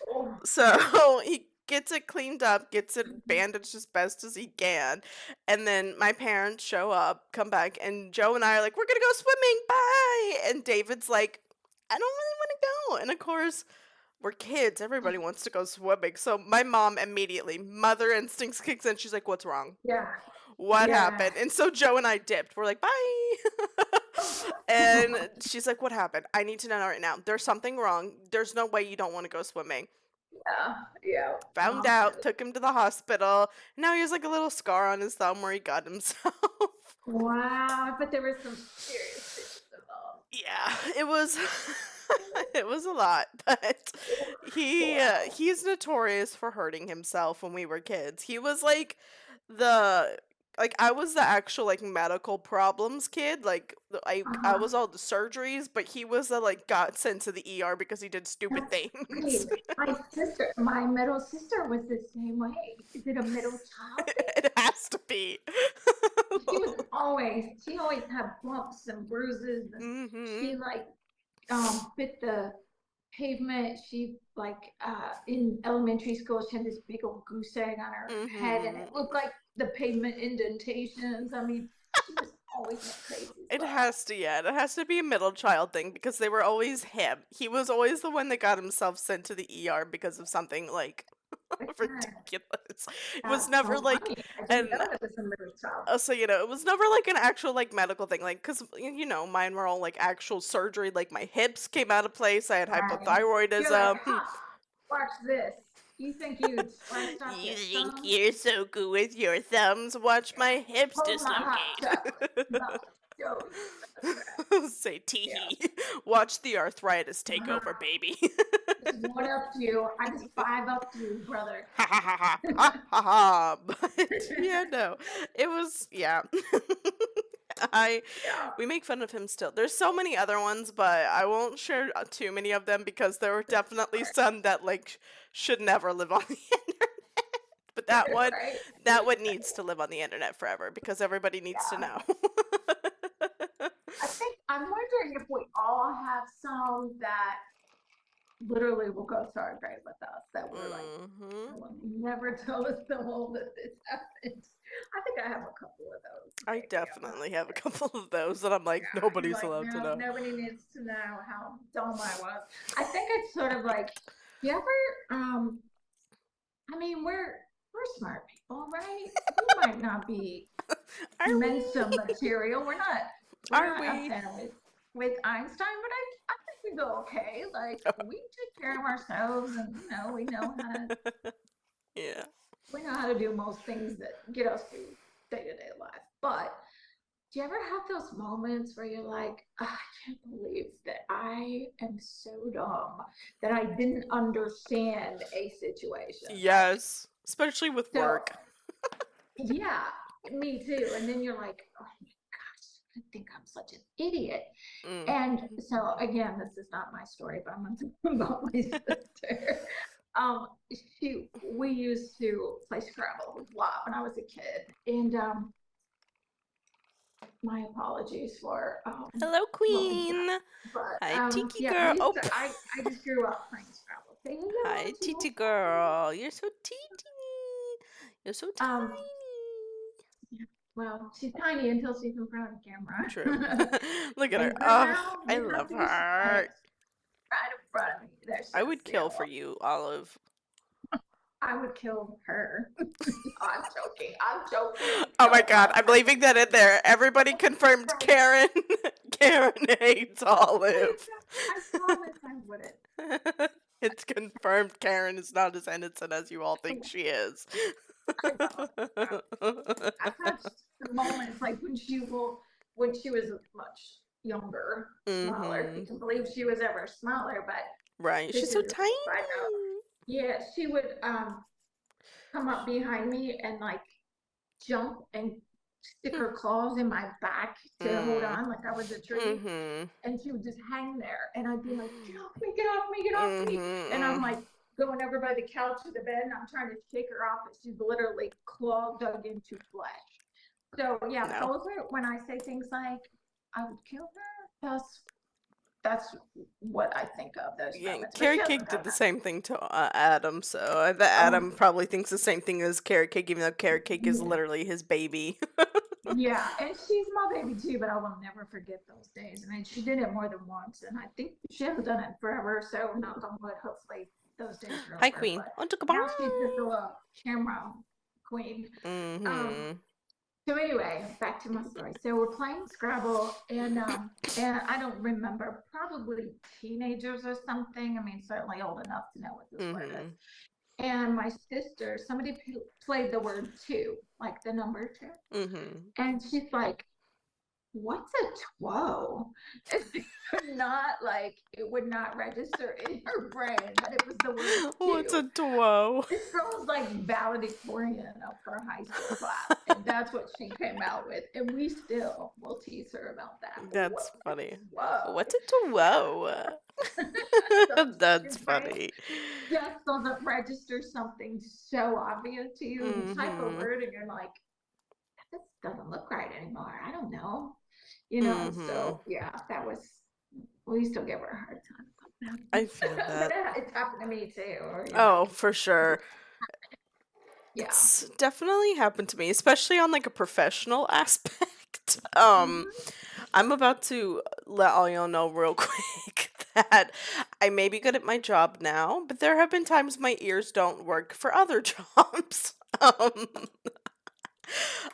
Oh, So he gets it cleaned up, gets it bandaged as best as he can, and then my parents show up, come back, and Joe and I are like, "We're gonna go swimming, bye!" And David's like, "I don't really want to go." And of course, we're kids. Everybody wants to go swimming. So my mom immediately, mother instincts kicks in. She's like, "What's wrong? yeah. What Yeah. happened?" And so Joe and I dipped. We're like, "Bye." And she's like, "What happened? I need to know right now. There's something wrong. There's no way you don't want to go swimming." Yeah. Yeah. Found Oh, out, took him to the hospital. Now he has like a little scar on his thumb where he got himself. wow. But there were some serious things involved. Yeah, it was it was a lot, but Wow. he's notorious for hurting himself when we were kids. He was like the like I was the actual like medical problems kid. Like I Uh-huh. was all the surgeries, but he was the like got sent to the ER because he did stupid That's things. right. My middle sister was the same way. Is it a middle child thing? It has to be. She always had bumps and bruises, and Mhm. she like bit the pavement. She like in elementary school she had this big old goose egg on her head, and it Mhm. looked like the pavement indentations. I mean, she was always in crazy It spots. has to, yeah. It has to be a middle child thing because they were always him. He was always the one that got himself sent to the ER because of something like Yeah, ridiculous. It was that's never so like funny. I didn't an know that was a middle child. so it was never like an actual like medical thing, like because mine were all like actual surgery. Like my hips came out of place. I had Right. You're like, hypothyroidism. huh, watch this. You think you sliced off You your think thumb? you're so good with your thumbs? Watch my Yeah. hips Hold my hot dislocate. chocolate. I'm about to show you. That's right. Say tee Yeah. hee. Watch the arthritis take over, Uh-huh. baby. This is one up to you. I just five up to you, brother. Ha ha ha ha ha ha ha. But yeah, no, it was yeah. I Yeah. we make fun of him still. There's so many other ones, but I won't share too many of them because there were definitely some that like should never live on the internet. But Right? that one needs to live on the internet forever because everybody needs to Yeah. know. I think I'm wondering if we all have some that literally will go third grade with us that we're like, Hmm. I will never tell us the whole that this happened. I think I have a couple of those. I Maybe I'm not definitely have a sure. couple of those that I'm like Yeah, you're nobody's like, allowed to no, know. nobody needs to know how dumb I was. I think it's sort of like, you ever, I mean, we're smart people, right? We might not be Are Mensa we? material. We're Are not up we? there with Einstein, but I think we go okay. Like we take care of ourselves, and Yeah. we know how to do most things that get us through day to day life. But do you ever have those moments where you're like, "Oh, I can't believe that I am so dumb that I didn't understand a situation?" Like, Yes. Especially with so work. yeah, me too. And then you're like, oh my gosh, I think I'm such an idiot. Mm. And so again, this is not my story, but I'm going to talk about my sister. Um, we used to play Scrabble a lot when I was a kid, and my apologies for Hello, what we've done. Queen. But Hi, Tiki yeah, girl. Oh, I just grew up playing Scrabble. Say hello hi, to Titi your girl. You're so teeny. You're so family. tiny. Yeah, well, she's tiny until she's in front of the True. camera. Look at her. But Oh, now I you have love to be shy. her. Right in front of me. There she I is. would Yeah, kill for well, you, Olive. I would kill her. No, I'm joking. I'm joking. Oh my Don't god, love I'm her. leaving that in there. Everybody confirmed Right. Karen. Karen hates Olive. I promise I wouldn't. It's confirmed Karen is not as innocent as you all think she is. I know. I've had moments like when she was much younger, smaller. Mm-hmm. You can believe she was ever smaller, but Right. this She's so is just tiny. a side note. Yeah, she would come up behind me and like jump and stick her claws in my back to hold Mm. on like I was a tree. Mm-hmm. And she would just hang there. And I'd be like, get off me, get off me, get off me. And I'm Mm-hmm. like going over by the couch to the bed and I'm trying to shake her off, but she's literally claw dug into flesh. So yeah, No. those are when I say things like I would kill her, that's what I think of those Yeah, moments. But she Carrot hasn't Cake done did the that. same thing to Adam, so I bet Oh Adam probably thinks the same thing as Carrot Cake, even though Carrot Cake is yeah. literally his baby. Yeah, and she's my baby too, but I will never forget those days. I mean, she did it more than once, and I think she hasn't done it forever. So, knock on wood, hopefully those days are Hi, over. Queen. But Want to goodbye? now she's just a little camera queen. Um. Mm-hmm. So anyway, back to my story. So we're playing Scrabble, and I don't remember, probably teenagers or something. I mean, certainly old enough to know what this word is. Mm-hmm. And my sister, somebody played the word two, like the number two. Mm-hmm. And she's like, what's a twO? And she could not, like, it would not register in her brain that it was the word What's a two. duo? This girl was like valedictorian of her high school class, and that's what she came out with. And we still will tease her about that. That's What's a funny. twO? What's a Yeah. duo? So your That's brain funny. just doesn't register something so obvious to you. You type a Mm-hmm. word and you're like, this doesn't look right anymore. I don't know. Mm-hmm. So yeah, that was, we still give her a hard time about I feel that. But that. it's happened to me too, or you're Oh, like, for sure. yeah. It's definitely happened to me, especially on like a professional aspect. Hmm. I'm about to let all y'all know real quick that I may be good at my job now, but there have been times my ears don't work for other jobs.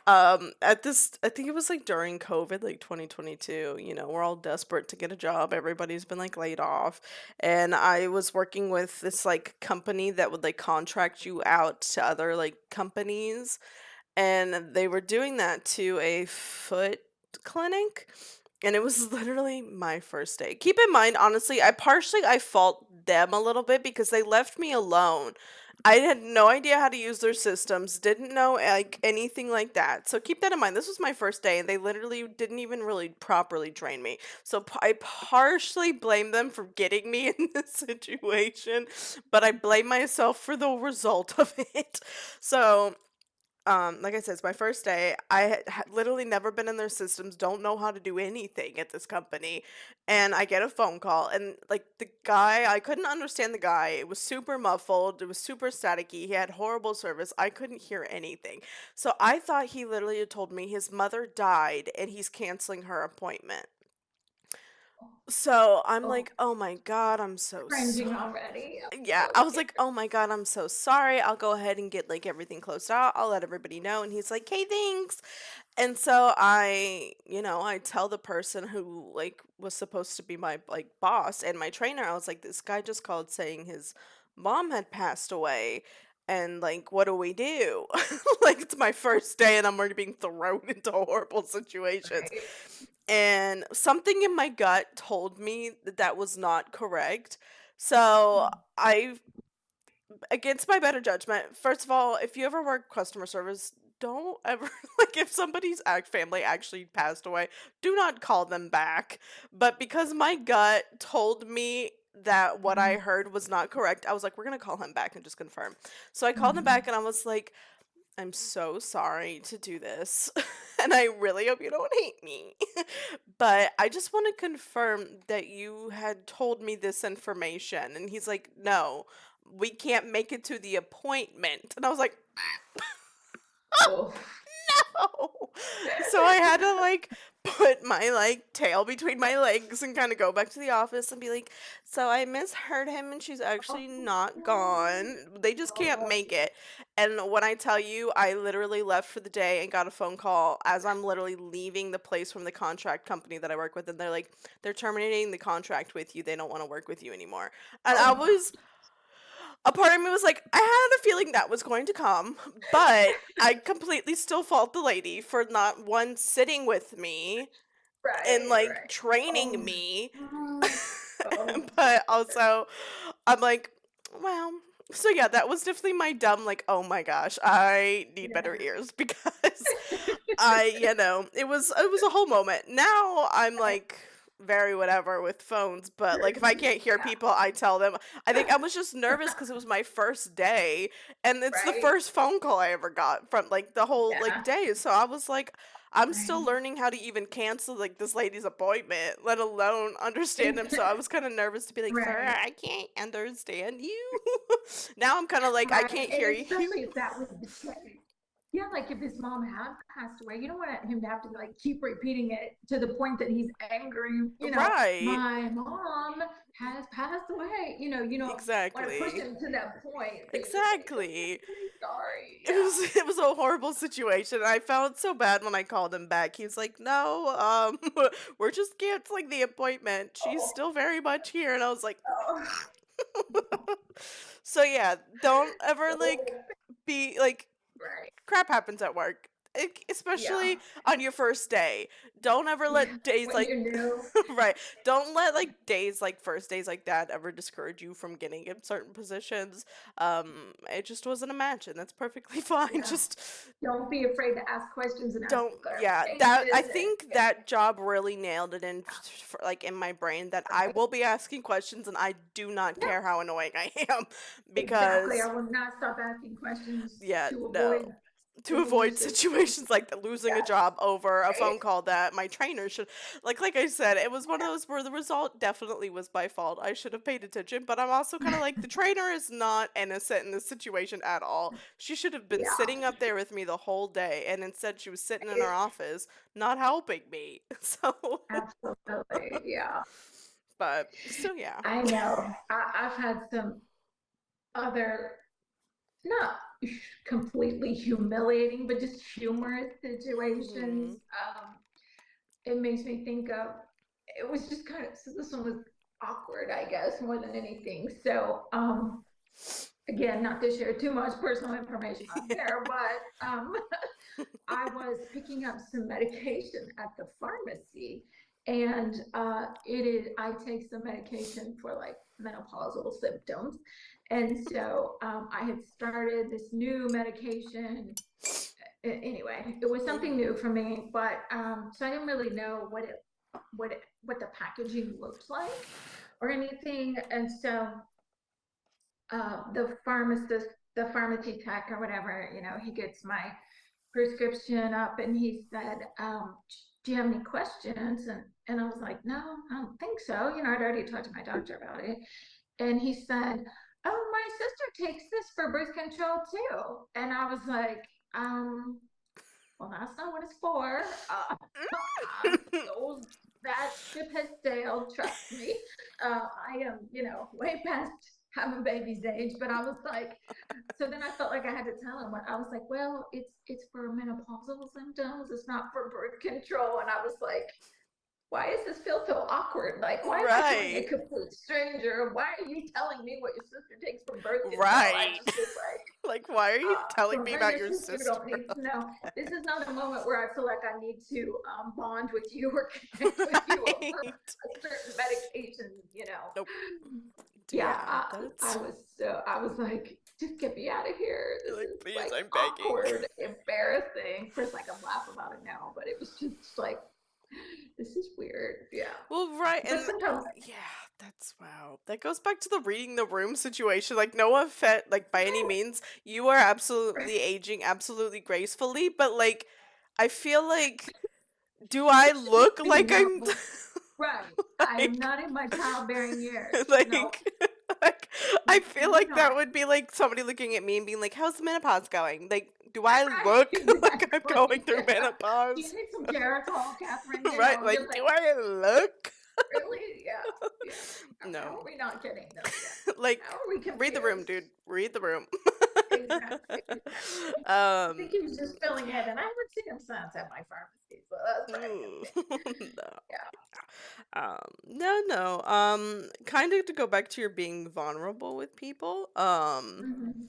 Um, at this, I think it was like during COVID, like 2022, we're all desperate to get a job. Everybody's been like laid off. And I was working with this like company that would like contract you out to other like companies, and they were doing that to a foot clinic, and it was literally my first day. Keep in mind, honestly, I fault them a little bit because they left me alone. I had no idea how to use their systems, didn't know like anything like that. So keep that in mind. This was my first day, and they literally didn't even really properly train me. So I partially blame them for getting me in this situation, but I blame myself for the result of it. So like I said, it's my first day. I had literally never been in their systems, don't know how to do anything at this company. And I get a phone call, and like the guy, I couldn't understand the guy. It was super muffled, it was super staticky. He had horrible service. I couldn't hear anything. So I thought he literally had told me his mother died and he's canceling her appointment. So I'm Oh, like, oh my God, I'm so sorry. cringing already. I'm Yeah, so I was scared. like, "Oh my God, I'm so sorry. I'll go ahead and get like everything closed out. I'll let everybody know." And he's like, "Hey, thanks." And so I tell the person who like was supposed to be my like boss and my trainer, I was like, "This guy just called saying his mom had passed away. And like, what do we do?" Like, it's my first day and I'm already being thrown into horrible situations. Right. And something in my gut told me that that was not correct. So I, against my better judgment, first of all, if you ever work customer service, don't ever like if somebody's family actually passed away, do not call them back. But because my gut told me that what I heard was not correct, I was like, we're gonna call him back and just confirm. So I called him Mm-hmm. back and I was like, I'm so sorry to do this, and I really hope you don't hate me. But I just want to confirm that you had told me this information. And he's like, no, we can't make it to the appointment. And I was like, Oh. no. So I had to like put my like tail between my legs and kind of go back to the office and be like, so I misheard him and she's Oh actually not no. gone. They just can't Oh, make it. And when I tell you, I literally left for the day and got a phone call as I'm literally leaving the place from the contract company that I work with. And they're like, they're terminating the contract with you. They don't want to work with you anymore. And I oh. was a part of me was like, I had a feeling that was going to come, but I completely still fault the lady for not one sitting with me and Right, like right. training Oh, me, oh, but also I'm like, well, so yeah, that was definitely my dumb like, oh my gosh, I need better yeah. ears because it was a whole moment. Now I'm like very whatever with phones, but like if I can't hear Yeah. people, I tell them. I think I was just nervous because it was my first day and it's the Right. first phone call I ever got from like the whole like Yeah. day. So I was like, I'm still Right. learning how to even cancel like this lady's appointment, let alone understand him. So I was kind of nervous to be like, "Sir, Right. I can't understand you." Now I'm kind of like, I Right. can't And hear you. especially if that was the case. Yeah, like if his mom had passed away, you don't want him to have to like keep repeating it to the point that he's angry. Right. My mom has passed away. You don't want to push Exactly. him to that point. So you're just like, I'm Exactly. really sorry. It Yeah. was it was a horrible situation. I felt so bad when I called him back. He was like, "No, we're just canceling the appointment. She's Oh, still very much here." And I was like, oh. so yeah, don't ever So like be like right. crap happens at work. Yeah. Especially on your first day. Don't ever Yeah. let days When like you're new. right. Don't let like days like first days like that ever discourage you from getting in certain positions. It just wasn't a match, and that's perfectly fine. Yeah. Just Don't be afraid to ask questions and ask don't, for yeah, that I clarification. And think that job really nailed it in for, like in my brain that I will be asking questions and I do not yeah, care how annoying I am exactly. I because will not stop asking questions yeah, to no. avoid To similar avoid situations. situations like that, losing a Yes, job over a right? phone call that my trainer should like I said, it was one of those where the result definitely was my fault. I should have paid attention, but I'm also kind of like the trainer is not innocent in this situation at all. She should have been Yeah, sitting up there with me the whole day, and instead she was sitting in her it, office not helping me. So, absolutely. Yeah, but still, yeah. I know. I've had some other, not completely humiliating, but just humorous situations. Mhm. It makes me think of, it was just kind of, so this one was awkward, I guess, more than anything. So, again, not to share too much personal information on here, but I was picking up some medication at the pharmacy, and it is I take some medication for like menopausal symptoms, and so I had started this new medication. Anyway, it was something Mhm. new for me, but so I didn't really know what the packaging looked like or anything, and so the pharmacist, the pharmacy tech or whatever, he gets my prescription up and he said, do you have any questions? And I was like, no, I don't think so. I'd already talked to my doctor about it. And he said, oh, my sister takes this for birth control too. And I was like, well, that's not what it's for. Those that ship has sailed. Trust me. I am, way past having baby's age. But I was like, so then I felt like I had to tell him what I was like. Well, it's for menopausal symptoms. It's not for birth control. And I was like, why does this feel so awkward? Like, why am I telling a Right. complete stranger? Why are you telling me what your sister takes for birth control? I Right. just was like, Like, why are you telling me her and about your your sister sister? don't need to know. This is not a moment where I feel like I need to bond with you or connect with you over Right. a certain medication. Nope. Yeah, Yeah, that's I was like, just get me out of here. This like, is please, like I'm begging. awkward, embarrassing. Of course, I can laugh about it now, but it was just like, this is weird. Yeah, Well, right, but and sometimes, yeah, that's wow. That goes back to the reading the room situation. Like, no offense, like by any means, you are absolutely aging absolutely gracefully, but like, I feel like, do I look you like I'm know, right? I am like not in my childbearing years. No, like like I feel I'm like that not. would be like somebody looking at me and being like, "How's the menopause going?" Like, do I Right, look like I'm going exactly. through Yeah. Do you menopause? need some Geritol, Catherine? Right? Just Like, do like, I look? really? Yeah, yeah. No. How are we not getting this yet? How Like, are we read the room, confused? dude. Read the room. Exactly, exactly. I think um, he was just filling yeah. in, and I haven't seen him since at my pharmacy, so that's not a good Ooh. thing. No. Yeah. No, no. Kind of to go back to your being vulnerable with people. Hmm.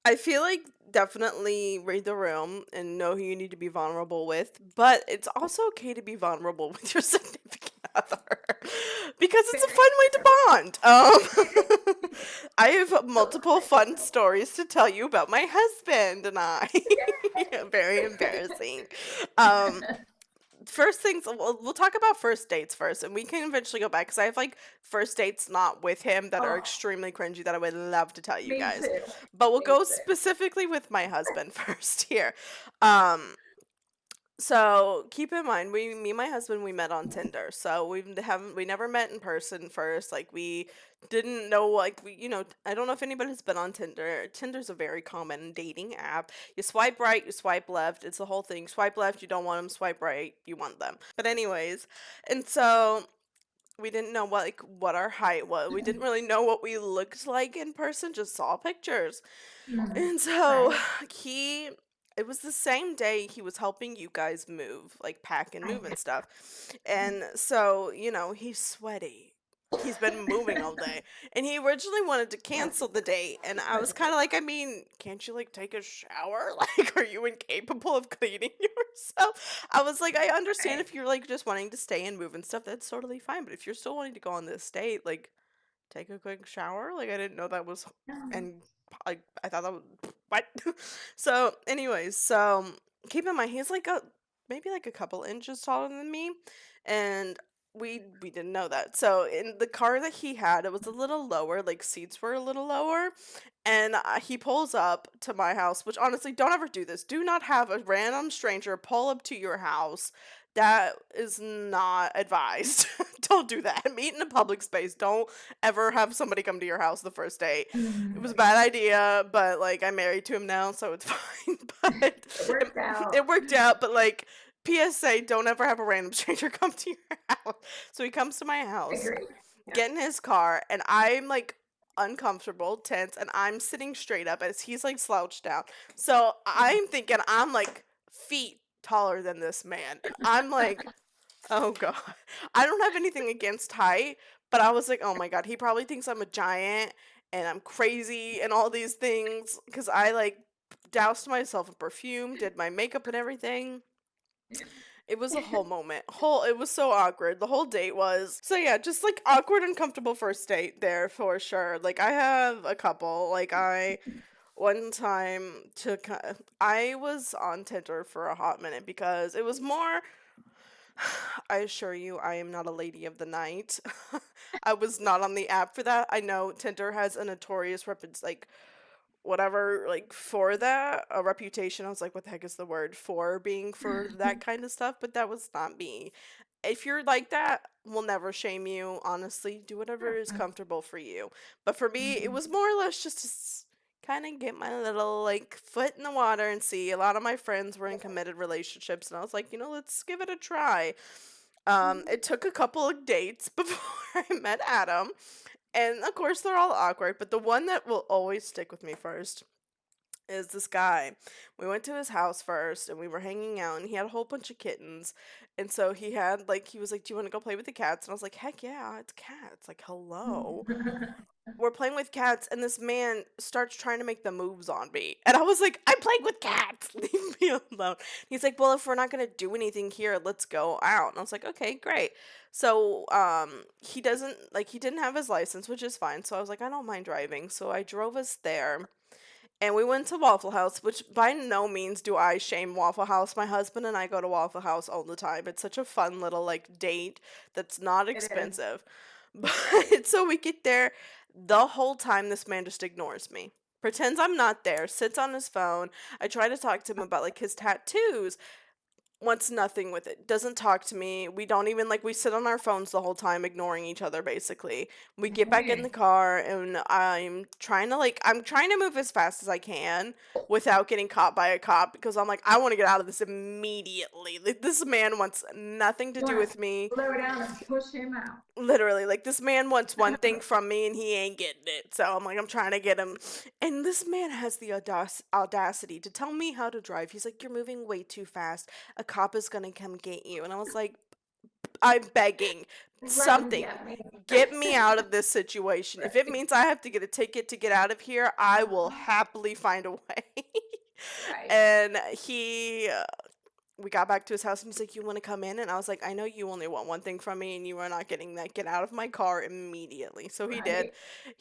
I feel like definitely read the room and know who you need to be vulnerable with, but it's also okay to be vulnerable with your significant other because it's a Very fun way to true. bond. It is I have multiple absolutely fun true. stories to tell you about my husband and I. Very embarrassing. Um, First things we'll talk about first dates first, and we can eventually go back because I have like first dates not with him that are Oh, extremely cringy that I would love to tell you me guys, too. but we'll Me go too. specifically with my husband first here. um so keep in mind, me and my husband, we met on Tinder. So we never met in person first. Like we didn't know, like I don't know if anybody has been on Tinder. Tinder's a very common dating app. You swipe right, you swipe left. It's the whole thing. Swipe left, you don't want them. Swipe right, you want them. But anyways, and so we didn't know what our height was. We didn't really know what we looked like in person. Just saw pictures. Mm, And so right. he it was the same day he was helping you guys move, like pack and I move and did. stuff. And so, he's sweaty. he's been moving all day, and he originally wanted to cancel the date, and I was kind of like, I mean, can't you like take a shower? Like, are you incapable of cleaning yourself? I was like, I understand Right. if you're like just wanting to stay and move and stuff, that's totally fine, but if you're still wanting to go on this date, like, take a quick shower. Like, I didn't know that was, Um, and like I thought that was what. So anyways, so keep in mind he's like a maybe like a couple inches taller than me, and we didn't know that. So in the car that he had, it was a little lower, like seats were a little lower, and he pulls up to my house. Which honestly, don't ever do this. Do not have a random stranger pull up to your house. That is not advised. Don't do that. Meet in a public space. Don't ever have somebody come to your house the first date. It was a bad idea, but like I'm married to him now, so it's fine. But it it, worked out. it worked out. But like PSA, don't ever have a random stranger come to your house. So he comes to my house, Agreed. Yeah. get in his car, and I'm like uncomfortable, tense, and I'm sitting straight up as he's like slouched down. So I'm thinking I'm like feet taller than this man, and I'm like, oh god. I don't have anything against height, but I was like, "Oh my god, he probably thinks I'm a giant and I'm crazy and all these things cuz I like doused myself in perfume, did my makeup and everything." Yeah. It was a whole moment. Whole It was so awkward. The whole date was. So yeah, just like awkward uncomfortable first date there for sure. Like I have a couple. Like I one time took I was on Tinder for a hot minute because it was more I assure you, I am not a lady of the night. I was not on the app for that. I know Tinder has a notorious like whatever like for that a reputation. I was like, what the heck is the word for being for that kind of stuff? But that was not me. If you're like that, we'll never shame you. Honestly, do whatever is comfortable for you. But for me, it Mhm. was more or less just to kind of get my little like foot in the water and see. A lot of my friends were in committed relationships, and I was like, let's give it a try. It took a couple of dates before I met Adam, and of course they're all awkward, but the one that will always stick with me first is this guy. We went to his house first and we were hanging out and he had a whole bunch of kittens. And so he was like, "Do you want to go play with the cats?" And I was like, "Heck yeah, it's cats." Like, hello. We're playing with cats and this man starts trying to make the moves on me. And I was like, "I'm playing with cats. Leave me alone." He's like, "Well, if we're not gonna do anything here, let's go out." And I was like, "Okay, great." So he didn't have his license, which is fine. So I was like, "I don't mind driving." So I drove us there and we went to Waffle House, which by no means do I shame Waffle House. My husband and I go to Waffle House all the time. It's such a fun little like date that's not It is. expensive. But so we get there, the whole time this man just ignores me. Pretends I'm not there, sits on his phone. I try to talk to him about like his tattoos, wants nothing with it, doesn't talk to me. We don't even like we sit on our phones the whole time ignoring each other basically. We get back in the Hey. car and I'm trying to move as fast as I can without getting caught by a cop because I'm like I want to get out of this immediately. Like this man wants nothing to You do want with to me. slow down and push him out. Literally, like this man wants one thing from me and he ain't getting it. So I'm like, I'm trying to get him. And this man has the audacity to tell me how to drive. He's like, "You're moving way too fast. A cop is gonna come get you." And I was like, I'm begging. Let him Something. get me. Get me out of this situation. If it Right. means I have to get a ticket to get out of here, I will happily find a way. Right. And we got back to his house and he's like, "You want to come in?" And I was like, "I know you only want one thing from me and you are not getting that. Get out of my car immediately." So he did.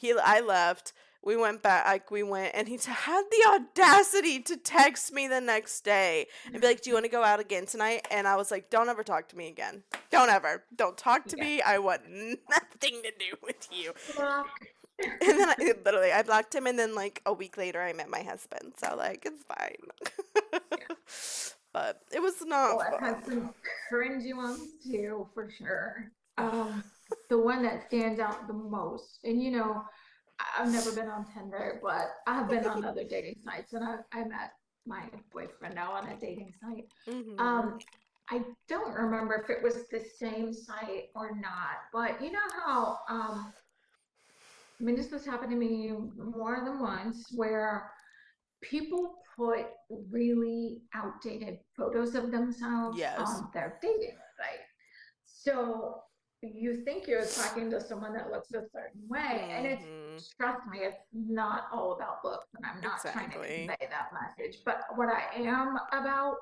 Right. I left. We went back, like, we went, and had the audacity to text me the next day and be like, "Do you want to go out again tonight?" And I was like, "Don't ever talk to me again. Don't ever. Don't talk to Yeah. me. I want nothing to do with you." Block. And then I blocked him, and then like a week later, I met my husband. So like, it's fine. Yeah. But it was not Oh, I've had fun. some cringy ones too, for sure. The one that stands out the most, and I've never been on Tinder, but I've been on other dating sites, and I met my boyfriend now on a dating site. Mhm. Um, I don't remember if it was the same site or not, but you know how I mean, this has happened to me more than once where people put really outdated photos of themselves Yes. on their dating site. So you think you're talking to someone that looks a certain way, and it's, Mhm. trust me, it's not all about looks, and I'm not trying to Exactly. convey that message. But what I am about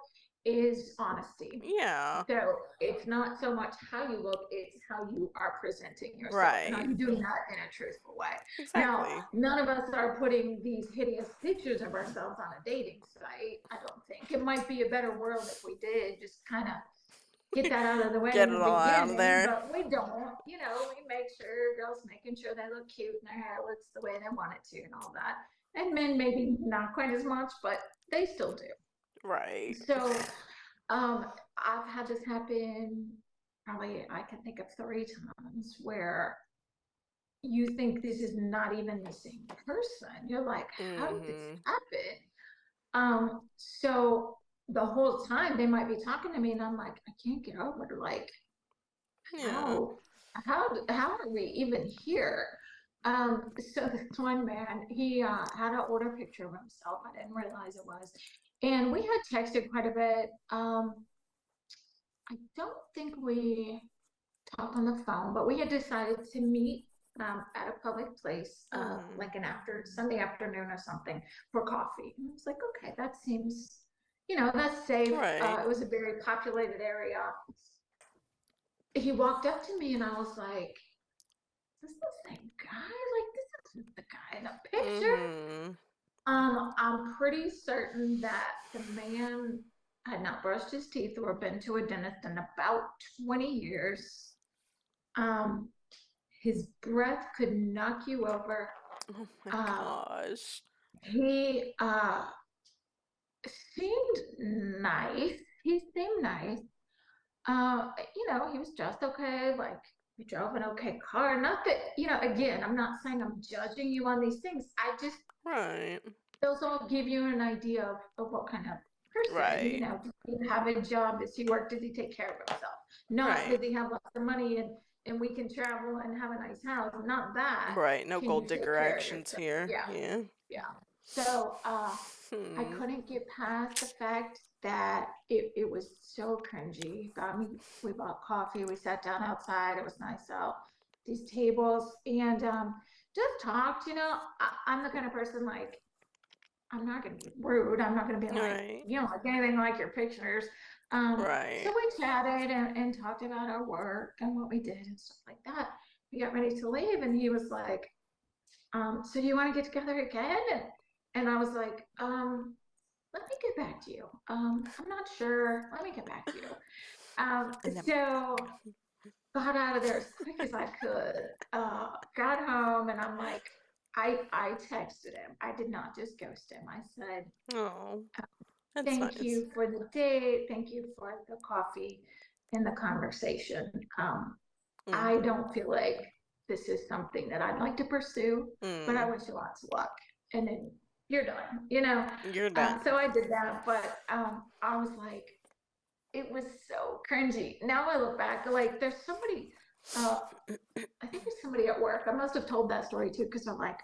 is honesty. Yeah. So it's not so much how you look, it's how you are presenting yourself. And are Right. you doing that in a truthful way? Now, Exactly. none of us are putting these hideous pictures of ourselves on a dating site. I don't think. It might be a better world if we did just kind of get that out of the way Get in the it all out of beginning, there. but we don't. You know, we make sure girls making sure they look cute and their hair looks the way they want it to and all that. And men maybe not quite as much, but they still do. Right. So I've had this happen probably I can think of 3 times where you think this is not even the same person. You're like, how did this Mhm. happen? So the whole time they might be talking to me and I'm like, I can't get over it. Like, Yeah. how how are we even here? So this one man, he had an older picture of himself. I didn't realize it was. And we had texted quite a bit. I don't think we talked on the phone, but we had decided to meet at a public place, Mhm. like an after Sunday afternoon or something for coffee. And I was like, okay, that seems, you know, that's safe. Right. It was a very populated area. He walked up to me and I was like, is this the same guy? Like, this isn't the guy in the picture. Mhm. I'm pretty certain that the man had not brushed his teeth or been to a dentist in about 20 years. Um, his breath could knock you over. Oh my Uh, gosh. he seemed nice. He seemed nice. You know, he was just okay. Like, he drove an okay car. Not that, you know, again, I'm not saying I'm judging you on these things. I just, Right. those all give you an idea of what kind of person, you Right. know, does he have a job? Does he work? Does he take care of himself? Not Right. does he have lots of money and we can travel and have a nice house. Not that. Right. No Can gold you take digger care of actions yourself? here. Yeah. Yeah. Yeah. So I Hmm. couldn't get past the fact that it was so cringy. Got me, we bought coffee, we sat down outside, it was nice out, these tables, and just talked, you know. I'm the kind of person like, I'm not gonna be rude. I'm not gonna be like, Right. you know, like anything like your pictures. So Right. we chatted and talked about our work and what we did and stuff like that. We got ready to leave, and he was like, so do you want to get together again? And I was like, let me get back to you. I'm not sure. Let me get back to you. And then So got out of there as quick as I could. Got home and I'm like, I texted him. I did not just ghost him. I said, oh, that's thank nice. you for the date. Thank you for the coffee and the conversation. I Mhm. don't feel like this is something that I'd like to pursue, but I Mm. wish you lots of luck. And then you're done, you know. You're done. So I did that, but I was like, it was so cringy. Now I look back, like there's somebody, uh, I think there's somebody at work. I must have told that story too, because I'm like,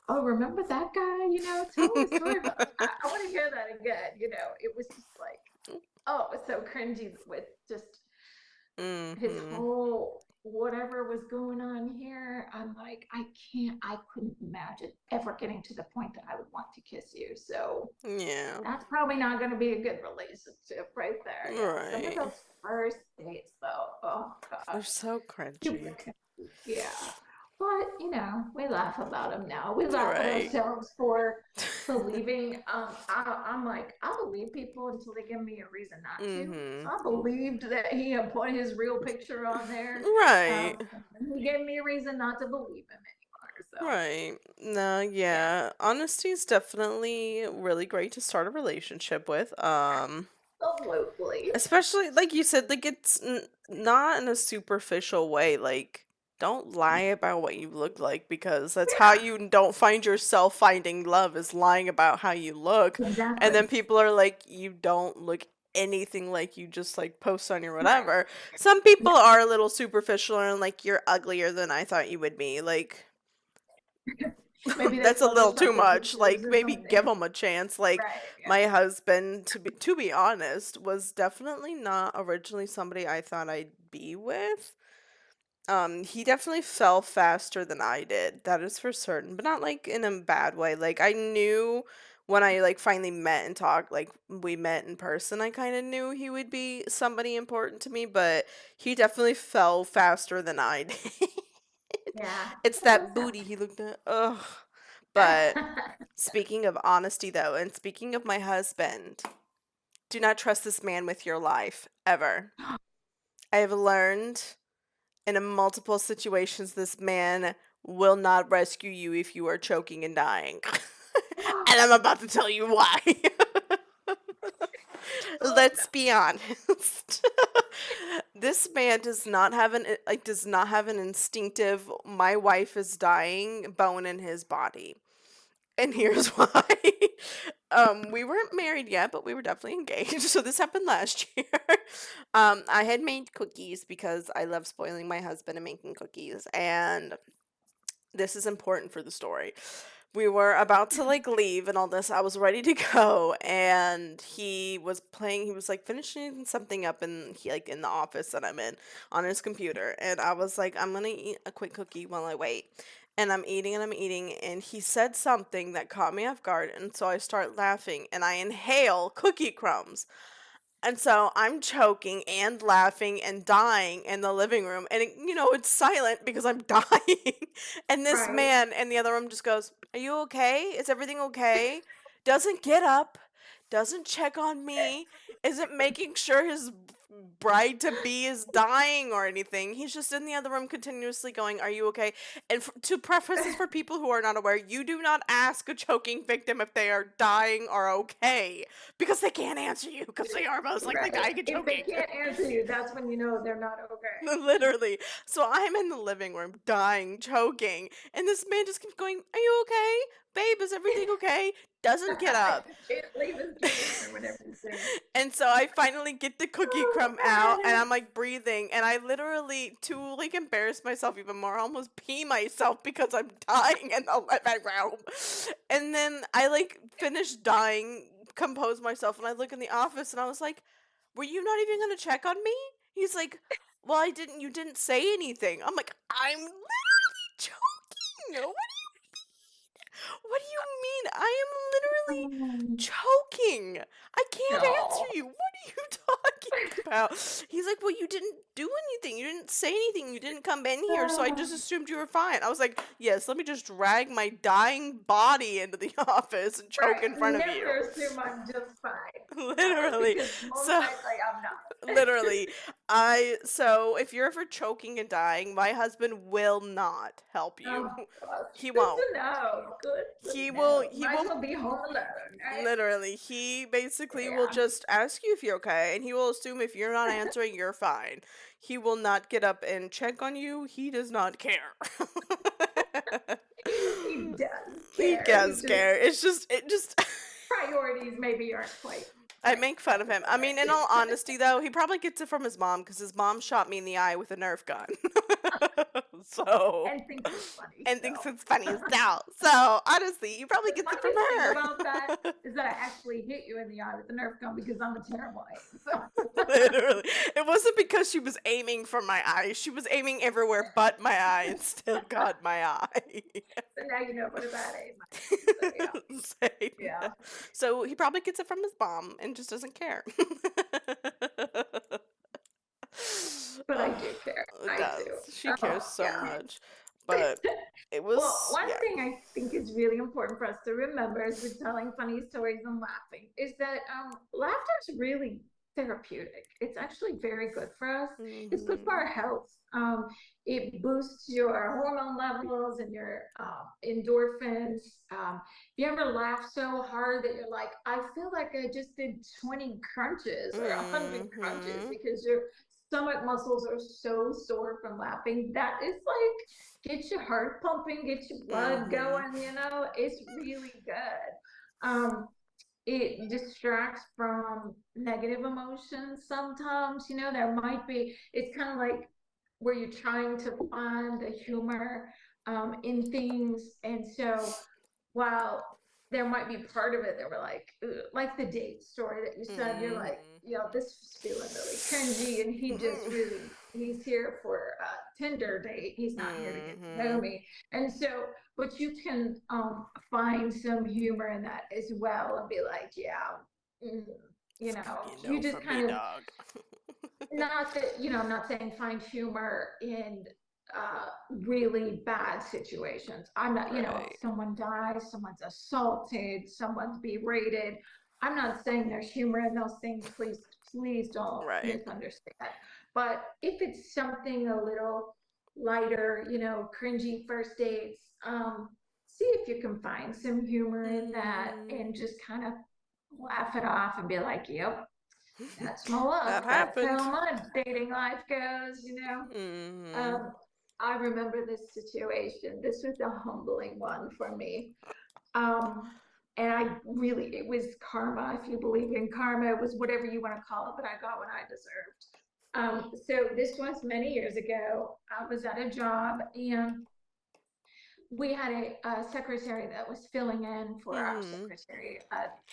oh, remember that guy? You know, tell me a story about. I want to hear that again. You know, it was just like, oh, it was so cringy with just his Mhm. whole whatever was going on here. I'm like, I couldn't imagine ever getting to the point that I would want to kiss you. So Yeah. that's probably not going to be a good relationship right there. Yeah. Some of Right. those first dates, though, oh They're gosh, so super cringy. cringy. Yeah. But, you know, we laugh about them now. We laugh at Right. ourselves for believing. I'm like, I believe people until they give me a reason not to. So Mhm. I believed that he had put his real picture on there. Right. He gave me a reason not to believe him anymore. So, Right. No, yeah, yeah. Honesty is definitely really great to start a relationship with. absolutely. Especially like you said, like it's not in a superficial way. Like, don't lie about what you look like because that's how Yeah, you don't find yourself finding love is lying about how you look. And exactly. then people are like, you don't look anything like you just like post on your Right. whatever. Some people Yeah. are a little superficial and like you're uglier than I thought you would be. Like Maybe they that's a little Photoshop too their much. pictures Like or maybe give something. them a chance. Like Right. my Yeah. husband, to be honest, was definitely not originally somebody I thought I'd be with. He definitely fell faster than I did. That is for certain, but not like in a bad way. Like I knew when I like finally met and talked, like we met in person, I kind of knew he would be somebody important to me, but he definitely fell faster than I did. Yeah, It's that that does booty he looked at. Ugh. But happen. speaking of honesty though, and speaking of my husband, do not trust this man with your life ever. I have learned in multiple situations, this man will not rescue you if you are choking and dying. And I'm about to tell you why. Oh Let's be honest. This man does not have an instinctive my wife is dying bone in his body. And here's no. why. We weren't married yet, but we were definitely engaged. So this happened last year. I had made cookies because I love spoiling my husband and making cookies. And this is important for the story. We were about to like leave and all this. I was ready to go, and he was like finishing something up in he like in the office that I'm in on his computer. And I was like, I'm gonna eat a quick cookie while I wait. And I'm eating, and he said something that caught me off guard, and so I start laughing and I inhale cookie crumbs. And so I'm choking and laughing and dying in the living room. And, it's silent because I'm dying. And this Right. man in the other room just goes, "Are you okay? Is everything okay?" Doesn't get up, doesn't check on me, isn't making sure his bride to be is dying or anything. He's just in the other room continuously going, "Are you okay?" And to preface this for people who are not aware, you do not ask a choking victim if they are dying or okay because they can't answer you because they are most likely Right. dying and If they choking. can't answer you, that's when you know they're not okay. Literally. So I'm in the living room dying, choking, and this man just keeps going, "Are you okay? Babe, is everything okay?" Doesn't get up. Can't leave his dreams or whatever he's saying. And so I finally get the cookie Oh crumb out, and God. I'm like breathing, and I literally, to like embarrass myself even more, almost pee myself because I'm dying in the living room. And then I like finish dying, compose myself, and I look in the office and I was like, "Were you not even gonna check on me?" He's like, "Well, you didn't say anything." I'm like, "I'm literally choking. What do you mean? I am literally Um, choking. I can't answer no. you. What are you talking about?" He's like, "Well, you didn't do anything. You didn't say anything. You didn't come in here, so I just assumed you were fine." I was like, "Yes, let me just drag my dying body into the office and choke in Right. front of you." Never assume I'm just fine. Never, Literally. because most So likely I'm not. literally, so if you're ever choking and dying, my husband will not help you. Oh gosh. He Good won't. to know. Good to He will know. he Might as will well be home alone, right? literally, he basically will Yeah. just ask you if you're okay, and he will assume if you're not answering, you're fine. He will not get up and check on you. He does not care. He does He care. He does just care. It just priorities maybe aren't quite I right make fun at of this him. I mean, in moment. all honesty, though, he probably gets it from his mom because his mom shot me in the eye with a Nerf gun. So, And thinks it's funny and thinks still. it's funny as hell. So, honestly, he probably The gets it from funniest thing her. about that is that I actually hit you in the eye with the Nerf gun because I'm a terrible aim. So, Literally. It wasn't because she was aiming for my eye. She was aiming everywhere but my eye and still got my eye. so now you know what a bad aim I am. So yeah, Same. yeah. So he probably gets it from his mom and just doesn't care. But I Oh, do care. it I does. do. She cares Oh so yeah. much. But it Well, was, one yeah. thing I think is really important for us to remember as we're telling funny stories and laughing is that laughter is really therapeutic. It's actually very good for us. It's good for Hmm. our health. It boosts your hormone levels and your endorphins. If you ever laugh so hard that you're like, I feel like I just did 20 crunches or 100 crunches Hmm. because your stomach muscles are so sore from laughing, that is like get your heart pumping, get your blood Hmm. going, it's really good. It distracts from negative emotions sometimes, there might be, it's kind of like where you're trying to find the humor in things. And so while there might be part of it that we're like the date story that you said, you're like, Hmm. this is feeling really cringy, and he just really he's here for a Tinder date. He's not here to get to know Mhm. me. And so, but you can find some humor in that as well and be like, yeah, mm, you It's gonna know, be a you no just from me, kind of, dog. not that, I'm not saying find humor in uh, really bad situations. I'm not, Right. someone dies, someone's assaulted, someone's berated. I'm not saying there's humor in those things. Please don't Right. misunderstand. But if it's something a little lighter, cringy first dates, see if you can find some humor in that Mhm. and just kind of laugh it off and be like, yep, that's my luck. That That's how happened. my dating life goes. Mhm. Um, I remember this situation. This was a humbling one for me. And it was karma, if you believe in karma. It was whatever you want to call it, but I got what I deserved. So this was many years ago. I was at a job and we had a secretary that was filling in for our Mhm. secretary.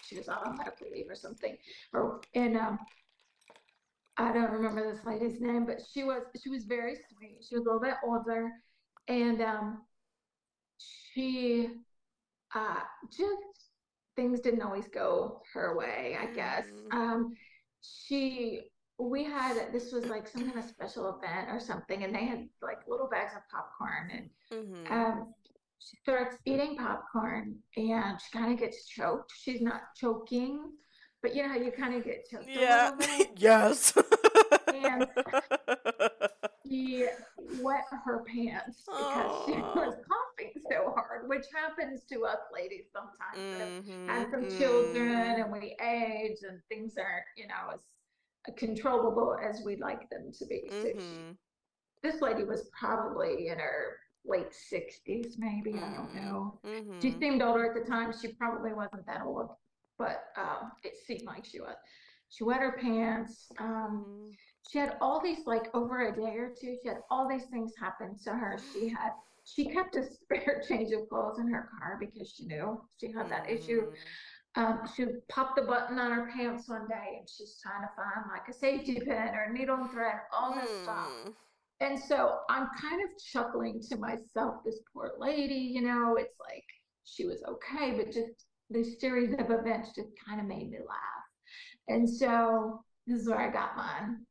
She was on medical leave or something, and I don't remember this lady's name, but she was very sweet. She was a little bit older, and she uh, just things didn't always go her way, I guess. Mhm. She we had this was like some kind of special event or something, and they had like little bags of popcorn, and Mhm. she starts eating popcorn, and she kind of gets choked. She's not choking, but you know how you kind of get choked a Yeah. little bit, Yes. and she wet her pants because she was Oh. coughing so hard, which happens to us ladies sometimes that have had Mhm. some children Mhm. and we age and things aren't, as controllable as we'd like them to be. So Mhm. this lady was probably in her late 60s, maybe. I don't Mhm. know. She Mhm. seemed older at the time. She probably wasn't that old, but it seemed like she was. She wet her pants. Mhm. She had all these, like, over a day or two. She had all these things happen to her. She kept a spare change of clothes in her car because she knew she had that issue. Mhm. She popped the button on her pants one day and she's trying to find like a safety pin or a needle and thread, all this stuff. Mm. And so I'm kind of chuckling to myself, this poor lady, it's like she was okay, but just this series of events just kind of made me laugh. And so this is where I got mine.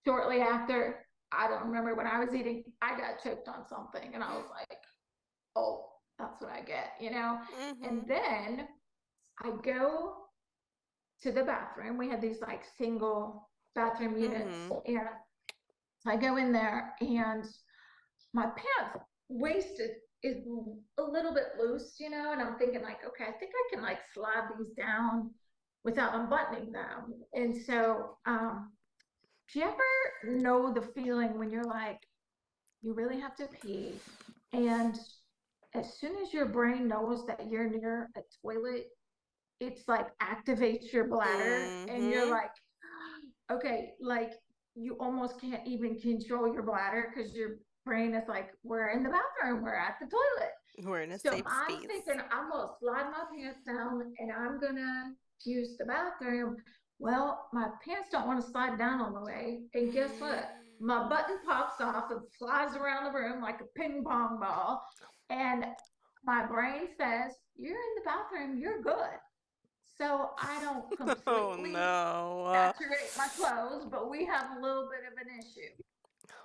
Shortly after, I don't remember when I was eating, I got choked on something and I was like, oh, that's what I get. And Mhm. then I go to the bathroom. We had these like single bathroom units. Mhm. And so I go in there and my pants waist is a little bit loose, and I'm thinking like, okay, I think I can like slide these down without unbuttoning them. And so, do you ever know the feeling when you're like, you really have to pee, and as soon as your brain knows that you're near a toilet, it's like activates your bladder, and you're Mhm. like, okay, like you almost can't even control your bladder because your brain is like, we're in the bathroom, we're at the toilet. We're in a So safe I'm space. thinking I'm gonna slide my pants down and I'm gonna use the bathroom. Well, my pants don't want to slide down all the way. And guess what? My button pops off and flies around the room like a ping pong ball. And my brain says, you're in the bathroom, you're good. So I don't Oh completely no. saturate my clothes, but we have a little bit of an issue.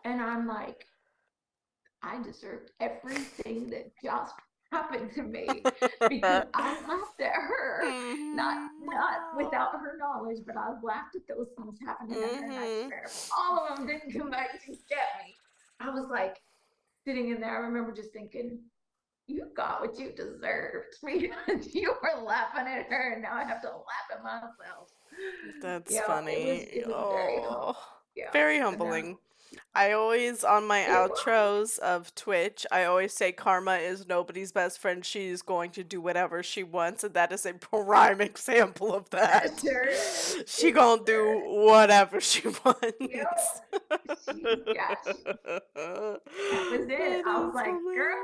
And I'm like, I deserved everything that just happened to me because I laughed at her, Mhm. not without her knowledge, but I laughed at those things happening to her, and I Mhm. swear, if all of them didn't come back to get me, I was like sitting in there. I remember just thinking, "You got what you deserved because you were laughing at her, and now I have to laugh at myself." That's Yeah, it was funny. it was very Oh, humble. Yeah, very but no, humbling. I always, on my it was. outros of Twitch, I always say karma is nobody's best friend. She's going to do whatever she wants, and that is a prime example of It that. sure is. She It gonna do sure is. whatever she wants. Yep. That was it. That I was is like, girl,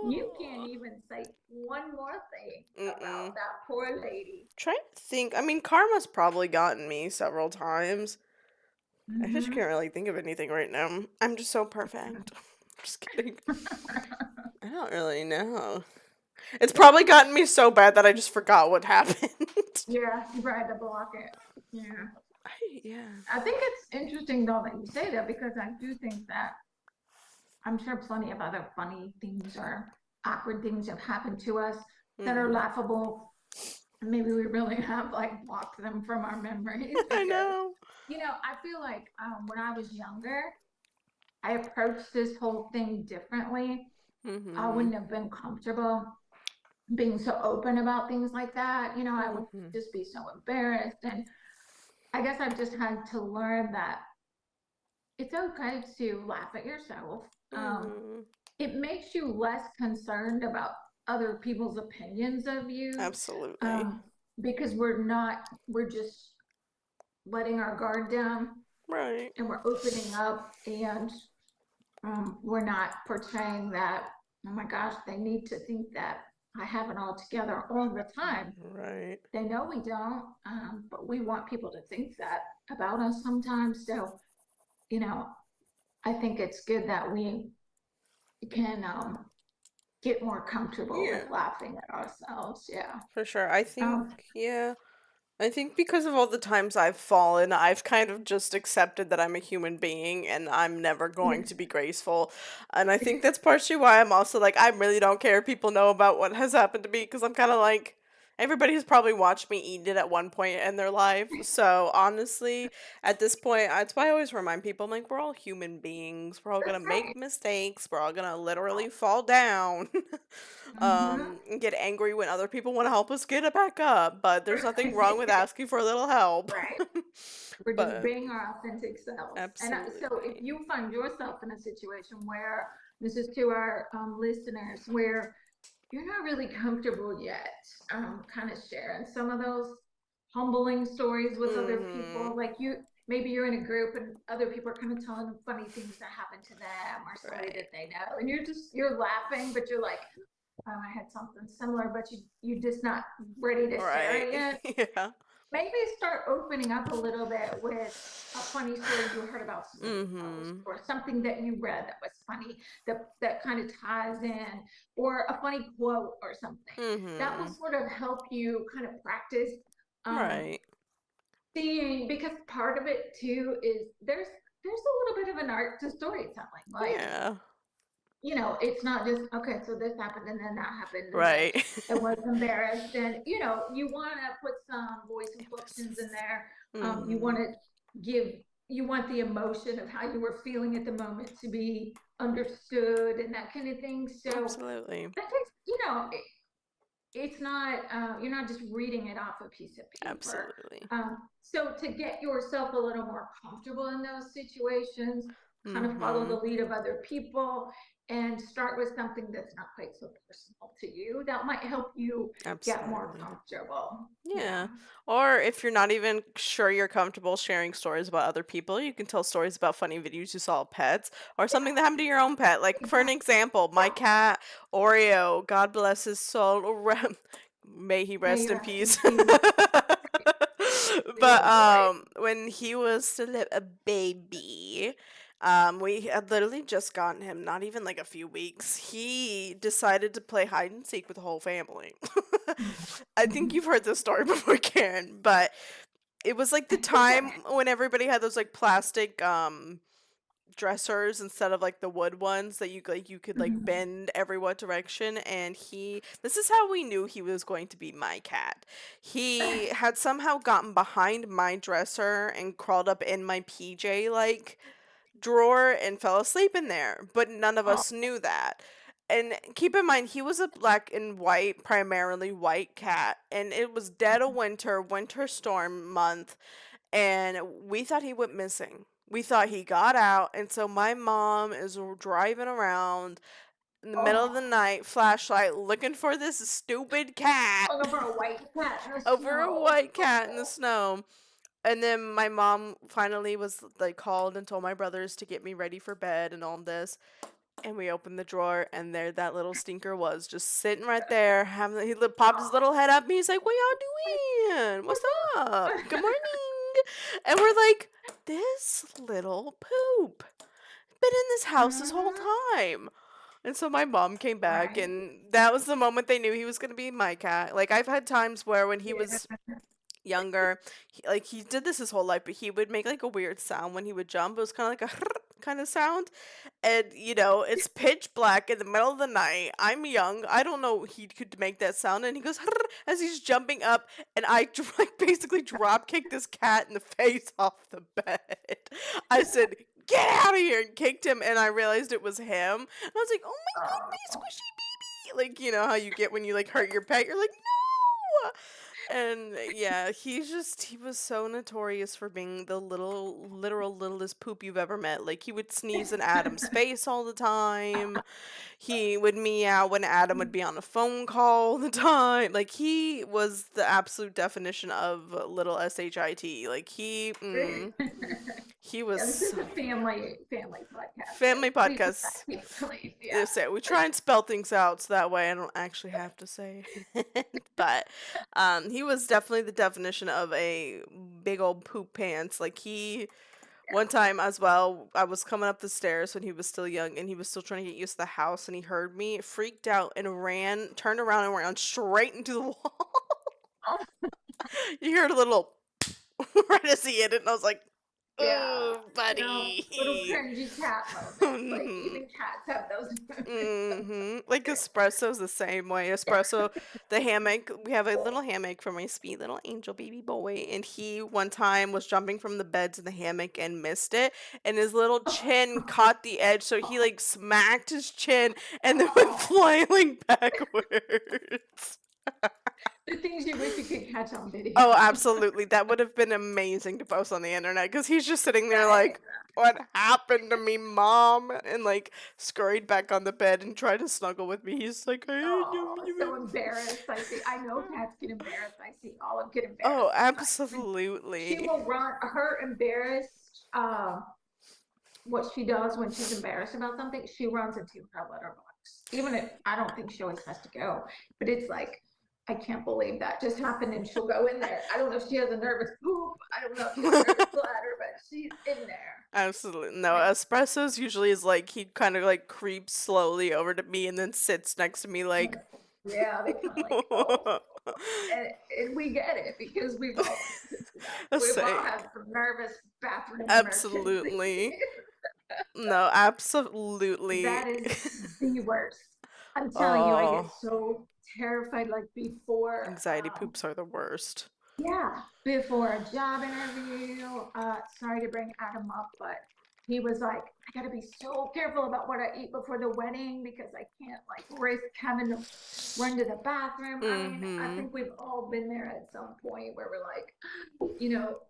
funny. you can't Oh. even say one more thing about Mm-mm. that poor lady. Trying to think. I mean, karma's probably gotten me several times. I just Mm-hmm. can't really think of anything right now. I'm just so perfect. Just kidding. I don't really know. It's probably gotten me so bad that I just forgot what happened. Yeah, you probably had to block it. Yeah. Yeah. I think it's interesting though that you say that because I do think that I'm sure plenty of other funny things or awkward things have happened to us that are Hmm. laughable. Maybe we really have like blocked them from our memories I because, know. I feel like when I was younger, I approached this whole thing differently. I Hmm. wouldn't have been comfortable being so open about things like that. I would Hmm. just be so embarrassed. And I guess I've just had to learn that it's okay to laugh at yourself. Um, Hmm. it makes you less concerned about other people's opinions of you, Absolutely. um, because we're just letting our guard down Right. and we're opening up and we're not portraying that, oh my gosh, they need to think that I have it all together all the time. Right. They know we don't, but we want people to think that about us sometimes. So, you know, I think it's good that we can get more comfortable with Yeah, laughing at ourselves. Yeah. for sure. I think, Um, yeah. I think because of all the times I've fallen, I've kind of just accepted that I'm a human being and I'm never going yeah. to be graceful. And I think that's partially why I'm also like, I really don't care if people know about what has happened to me because I'm kind of like, everybody has probably watched me eat it at one point in their life. So honestly, at this point, that's why I always remind people, I'm like, we're all human beings. We're all going That's to right. make mistakes. We're all going to literally fall down. Mm-hmm. And get angry when other people want to help us get it back up, but there's nothing wrong with asking for a little help. Right. We're just But being our authentic selves. And so if absolutely. you find yourself in a situation where, this is to our listeners, where you're not really comfortable yet, kind of sharing some of those humbling stories with other Mhm. people. Like maybe you're in a group and other people are kind of telling funny things that happened to them or somebody Right. that they know, and you're laughing, but you're like, oh, I had something similar, but you're just not ready to share Right. it yet. Yeah. Maybe start opening up a little bit with a funny story you heard about somebody else Mhm. or something that you read that was funny that kind of ties in, or a funny quote or something that will Mhm. sort of help you kind of practice um, Right. seeing, because part of it too is there's a little bit of an art to storytelling. Like, Yeah. it's not just, okay, so this happened and then that happened and then Right. I was embarrassed. And, you want to put some voice inflections in there. You want Mhm. to give, you want the emotion of how you were feeling at the moment to be understood and that kind of thing. So Absolutely. that takes, it's not, you're not just reading it off a piece of paper. Absolutely. So to get yourself a little more comfortable in those situations, kind of follow the Mhm. lead of other people and start with something that's not quite so personal to you. That might help you get more Absolutely. comfortable. Yeah. Yeah. Or if you're not even sure you're comfortable sharing stories about other people, you can tell stories about funny videos you saw of pets or something that happened to your own pet. Like, for an Exactly. example, my Yeah. cat, Oreo, God bless his soul, may he May rest you in rest in peace. peace. But Little boy. when he was still a baby, we had literally just gotten him, not even like a few weeks. He decided to play hide and seek with the whole family. I think you've heard this story before, Karen, but it was like the time when everybody had those like plastic dressers instead of like the wood ones that you could like bend every what direction, and this is how we knew he was going to be my cat. He had somehow gotten behind my dresser and crawled up in my PJ like drawer and fell asleep in there, but none of Oh, us knew that. And keep in mind, he was a black and white, primarily white cat, and it was dead of winter, winter storm month, and we thought he went missing. We thought he got out, and so my mom is driving around in the middle of oh, the night, flashlight, looking for this stupid cat looking for a white cat in the over a snow. white cat in the snow. And then my mom finally was like called and told my brothers to get me ready for bed and all this. And we opened the drawer, and there that little stinker was, just sitting right there. Popped his Oh. little head up, and he's like, "What y'all doing? What's up? Good morning." And we're like, this little poop been in this house this whole Mhm. time. And so my mom came back, Right. and that was the moment they knew he was going to be my cat. Like, I've had times where when he Yeah. was younger, he did this his whole life, but he would make like a weird sound when he would jump. It was kind of like a kind of sound. And, it's pitch black in the middle of the night. I'm young. I don't know he could make that sound. And he goes as he's jumping up. And I like basically drop kicked this cat in the face off the bed. I said, get out of here, and kicked him. And I realized it was him. And I was like, oh my goodness, Oh, squishy baby. Like, how you get when you like hurt your pet. You're like, no. And yeah, he was so notorious for being the literal littlest poop you've ever met. Like, he would sneeze in Adam's face all the time. He would meow when Adam would be on a phone call all the time. Like, he was the absolute definition of little shit. Like, great. he Yeah, was this is so a family podcast, so family please do not podcast. keep please. Yeah. Yes, yeah, we try and spell things out so that way I don't actually have to say it. But he was definitely the definition of a big old poop pants. Like, one time as well, I was coming up the stairs when he was still young, and he was still trying to get used to the house, and he heard me, freaked out, and turned around and ran straight into the wall. Oh, You heard a little right as he hit it, and I was like, yeah. "Oh, Little buddy." cringy cat moments. Like even cats have those moments sometimes Like, espresso's the same way. Espresso, the hammock. We have a little hammock for my sweet little angel baby boy, and he one time was jumping from the bed to the hammock and missed it, and his little chin too. caught the edge, so he like smacked his chin and then went Oh, flailing backwards. the things you wish you could catch on video. Oh, absolutely. That would have been amazing to post on the internet because he's just sitting there Right. like, what happened to me, mom? And like scurried back on the bed and tried to snuggle with me. He's like, Oh, so embarrassed. I see. I know cats get embarrassed. I see Olive get oh, embarrassed sometimes. And she absolutely. will run her embarrassed. What she does when she's embarrassed about something, she runs into her litter box. Even if I don't think she always has to go, but it's like, I can't believe that just happened, and she'll go in there. I don't know if she has a nervous poop. I don't know if she has a nervous bladder, but she's in there. Absolutely. No, Like, espressos usually is like he kind of like creeps slowly over to me and then sits next to me like yeah, they kind of like, oh, and we get it because we've all been through that. We've all say had some nervous bathroom emergencies. absolutely. No, absolutely. That is the worst. I'm telling you, I get Oh, so terrified. Like before, anxiety poops are the worst. yeah, before a job interview. Sorry to bring Adam up, but he was like, I gotta be so careful about what I eat before the wedding because I can't like risk having to run to the bathroom. I mean, I Mm-hmm. think we've all been there at some point where we're like,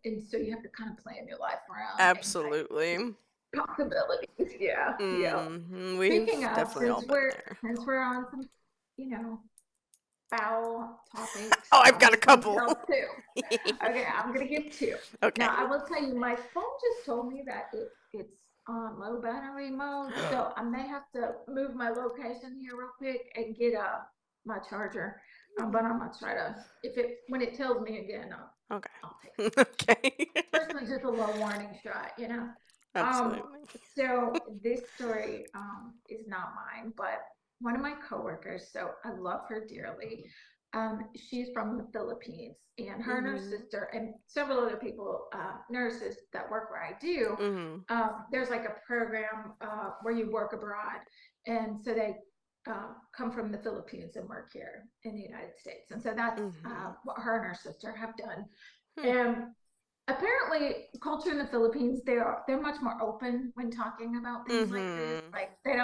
and so you have to kind of plan your life around anxiety Absolutely. possibilities. Yeah, yeah. Mm-hmm. Speaking We've of, definitely all been there. since we're on some, you know, foul topics, Oh, I've I'll got a just gonna couple. tell two. Okay, I'm gonna give two. Okay. Now I will tell you, my phone just told me that it's on low battery mode, so I may have to move my location here real quick and get my charger. But I'm gonna try to if it when it tells me again, Okay. I'll take it. Okay. First one's just a low warning shot, you know. Um, Absolutely. so this story is not mine, but one of my coworkers. So I love her dearly. She's from the Philippines, and her and her Mm-hmm. sister and several other people, nurses that work where I do. Mm-hmm. There's like a program where you work abroad, and so they come from the Philippines and work here in the United States, and so that's Mm-hmm. what her and her sister have done. Hmm. And apparently culture in the Philippines, they're much more open when talking about things like this. Mm-hmm. Like they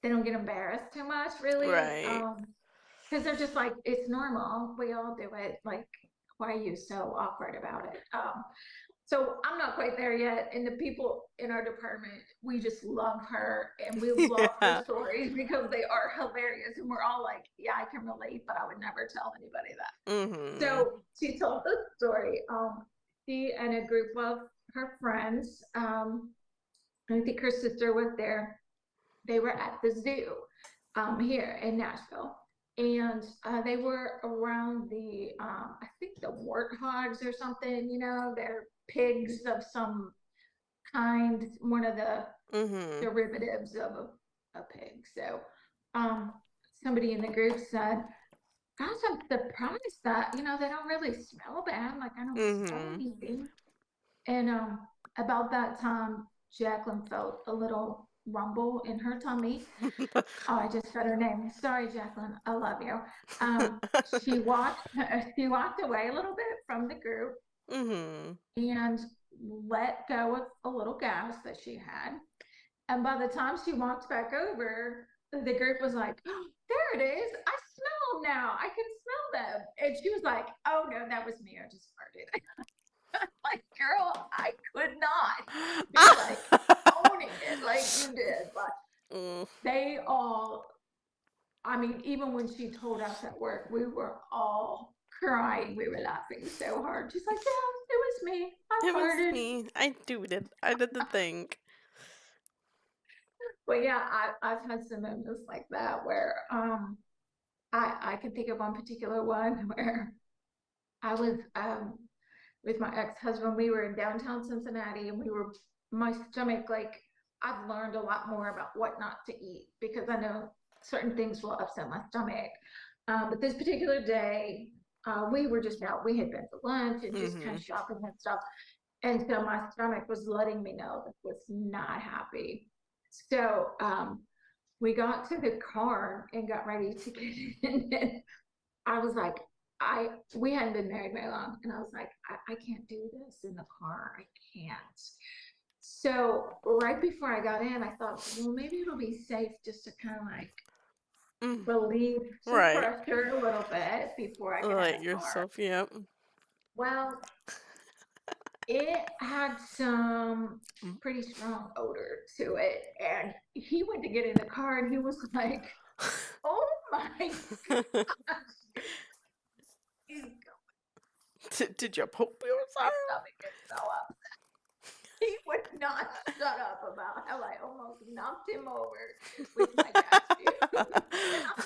don't get embarrassed too much really. Right. Because they're just like it's normal. We all do it. Like why are you so awkward about it? So I'm not quite there yet. And the people in our department, we just love her and we love her Yeah. stories because they are hilarious. And we're all like, yeah, I can relate, but I would never tell anybody that. Mm-hmm. So she told the story. She and a group of her friends, I think her sister was there. They were at the zoo here in Nashville. and they were around I think the warthogs or something. They're pigs of some kind, one of the Mhm. derivatives of a pig. So um, somebody in the group said, "Gosh, I'm surprised that they don't really smell bad. Like I don't smell Mhm. anything." And about that time, Jacqueline felt a little rumble in her tummy. Oh, I just said her name. Sorry, Jacqueline. I love you. She walked. She walked away a little bit from the group Mhm. and let go of a little gas that she had. And by the time she walked back over, the group was like, oh, "There it is! I smell them now. I can smell them." And she was like, "Oh no, that was me. I just farted." Like, girl, I could not be like owning it like you did, but Mm. they all, I mean, even when she told us at work, we were all crying. We were laughing so hard. She's like, "Yeah, it was me. I It was farted." me. I do it. I did the thing. But yeah, I've had some moments like that where I can think of one particular one where I was with my ex-husband. We were in downtown Cincinnati, and my stomach, like, I've learned a lot more about what not to eat because I know certain things will upset my stomach. But this particular day, we were just out. We had been for lunch and just kind of Mhm. shopping and stuff. And so my stomach was letting me know that it was not happy. So we got to the car and got ready to get in. And I was like, we hadn't been married very long, and I was like, I can't do this in the car. I can't. So right before I got in, I thought, well, maybe it'll be safe just to kind of like Mm. relieve some Right. pressure a little bit before I get in Let the car. yourself. Yep. Well, it had some Mm. pretty strong odor to it, and he went to get in the car, and he was like, "Oh my gosh, he's Did you poop my yourself? stomach is so up." He would not shut up about how I almost knocked him over with my cashew. And I'm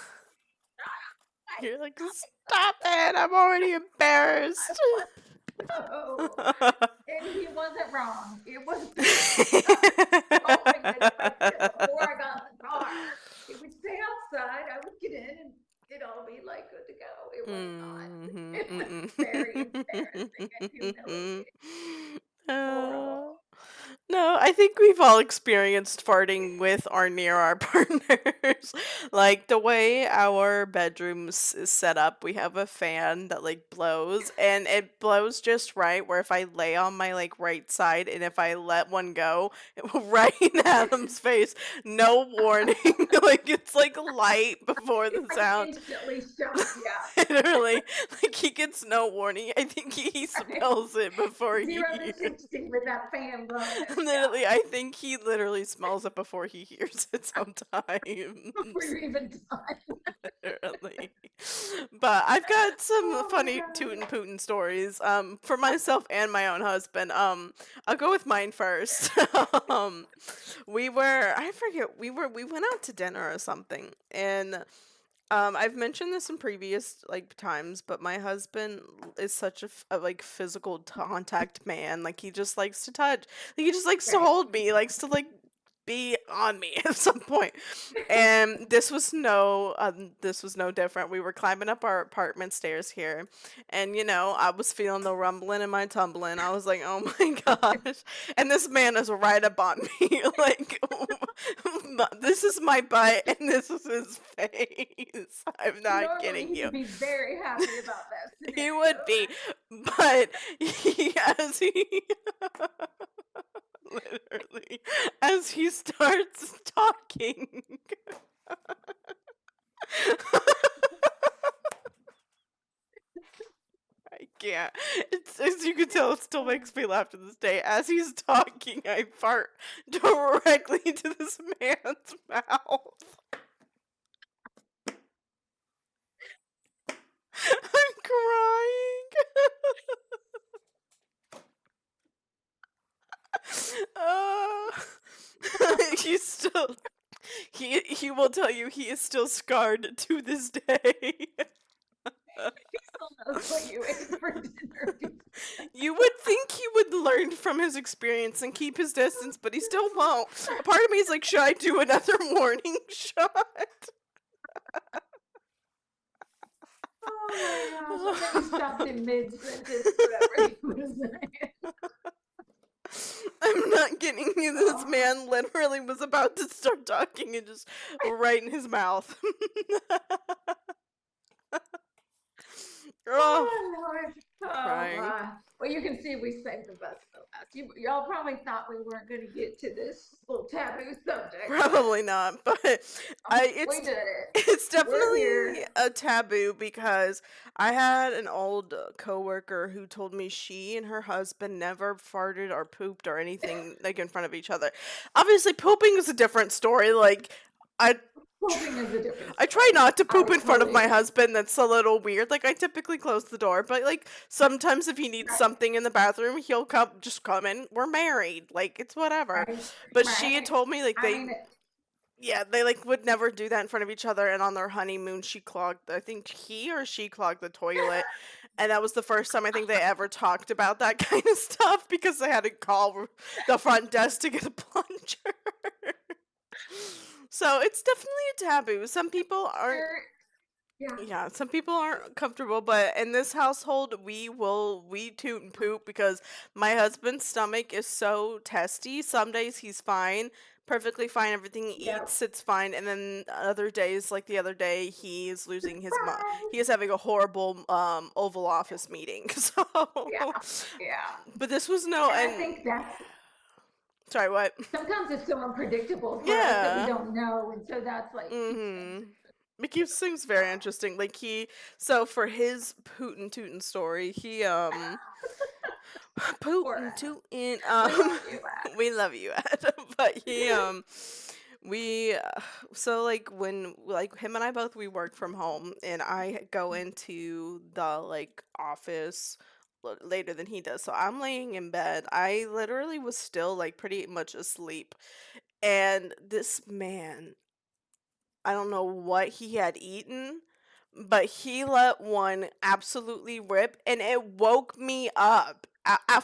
like, You're like, "Stop stop it! I'm already it." I embarrassed. was so, and he wasn't wrong. It was going this pressure before I got in the car. It would stay outside. I would get in and it'd all be like good to go. It was not. Mhm, It was very embarrassing and mm-mm. humiliating. Uh, Horrible. no, I think we've all experienced farting with or near our partners. Like the way our bedrooms is set up, we have a fan that like blows and it blows just right where if I lay on my like right side and if I let one go, it will right in Adam's face. No warning. Like it's like light before the It's like sound. instantly shocked. Yeah. Literally, like he gets no warning. I think he smells it before he Zero to hears. 60 with that fan blowing. Yeah. Literally, I think he literally smells it before he hears it Before sometimes. you're even done. Literally. But I've got some Oh my funny God. tootin' pootin' stories, for myself and my own husband. I'll go with mine first. um, I forget, we went out to dinner or something, and I've mentioned this in previous like times, but my husband is such a like physical contact man. Like he just likes to touch. Like he just likes to Right. hold me. Likes to like be on me at some point. And this was no different. We were climbing up our apartment stairs here, and I was feeling the rumbling and my tumbling. I was like, "Oh my gosh!" And this man is right up on me, like this is my butt and this is his face. I'm not Normally, kidding he you. would be very happy about that He scenario, would be, but as he literally as he starts talking. I can't. It's as you can tell, it still right? makes me laugh to this day. As he's talking, I fart directly into this man's mouth. I'm crying. Uh, he's still he will tell you he is still scarred to this day. He still knows what you ate for dinner. You would think he would learn from his experience and keep his distance, but he still won't. A part of me is like, should I do another warning shot? Oh my gosh! And then he stopped in mid sentence, whatever he was saying. I'm not kidding you. This Oh, man literally was about to start talking and just right in his mouth. Oh, oh Lord! Oh crying. my! Well, you can see we saved the best for last. Y'all probably thought we weren't going to get to this little taboo subject, but Probably not, but we did it. it's We're here. definitely a taboo because I had an old coworker who told me she and her husband never farted or pooped or anything like in front of each other. Obviously, pooping is a different story. Like I Pooping is a different I try story. not to I poop in front of totally my agree. husband. That's a little weird. Like I typically close the door, but like sometimes if he needs Right, something in the bathroom, he'll come in. We're married. Like it's whatever. right, But she had right. told me like I mean, they like would never do that in front of each other, and on their honeymoon she clogged, I think he or she clogged the toilet, and that was the first time I think they ever talked about that kind of stuff because they had to call the front desk to get a plunger. So it's definitely a taboo. Some people aren't there, yeah, Yeah, some people aren't comfortable, but in this household, we toot and poop because my husband's stomach is so testy. Some days he's fine, perfectly fine. Everything he yeah. eats, it's fine, and then other days, like the other day, he's losing his mind. Surprise! He is having a horrible Oval Office meeting. So, Yeah, yeah. but this was no And I and think that's sorry, what? sometimes it's so unpredictable for us that we Yeah. don't know, and so that's like keeps things Mm-hmm. It keeps things very interesting. interesting. Like so for his Putin Tootin story, he Poor Putin Adam. Tootin We love you, Adam. we love you, Adam. But he we so like when like him and I both we work from home, and I go into the like office later than he does. So I'm laying in bed. I literally was still like pretty much asleep, and this man, I don't know what he had eaten, but he let one absolutely rip, and it woke me up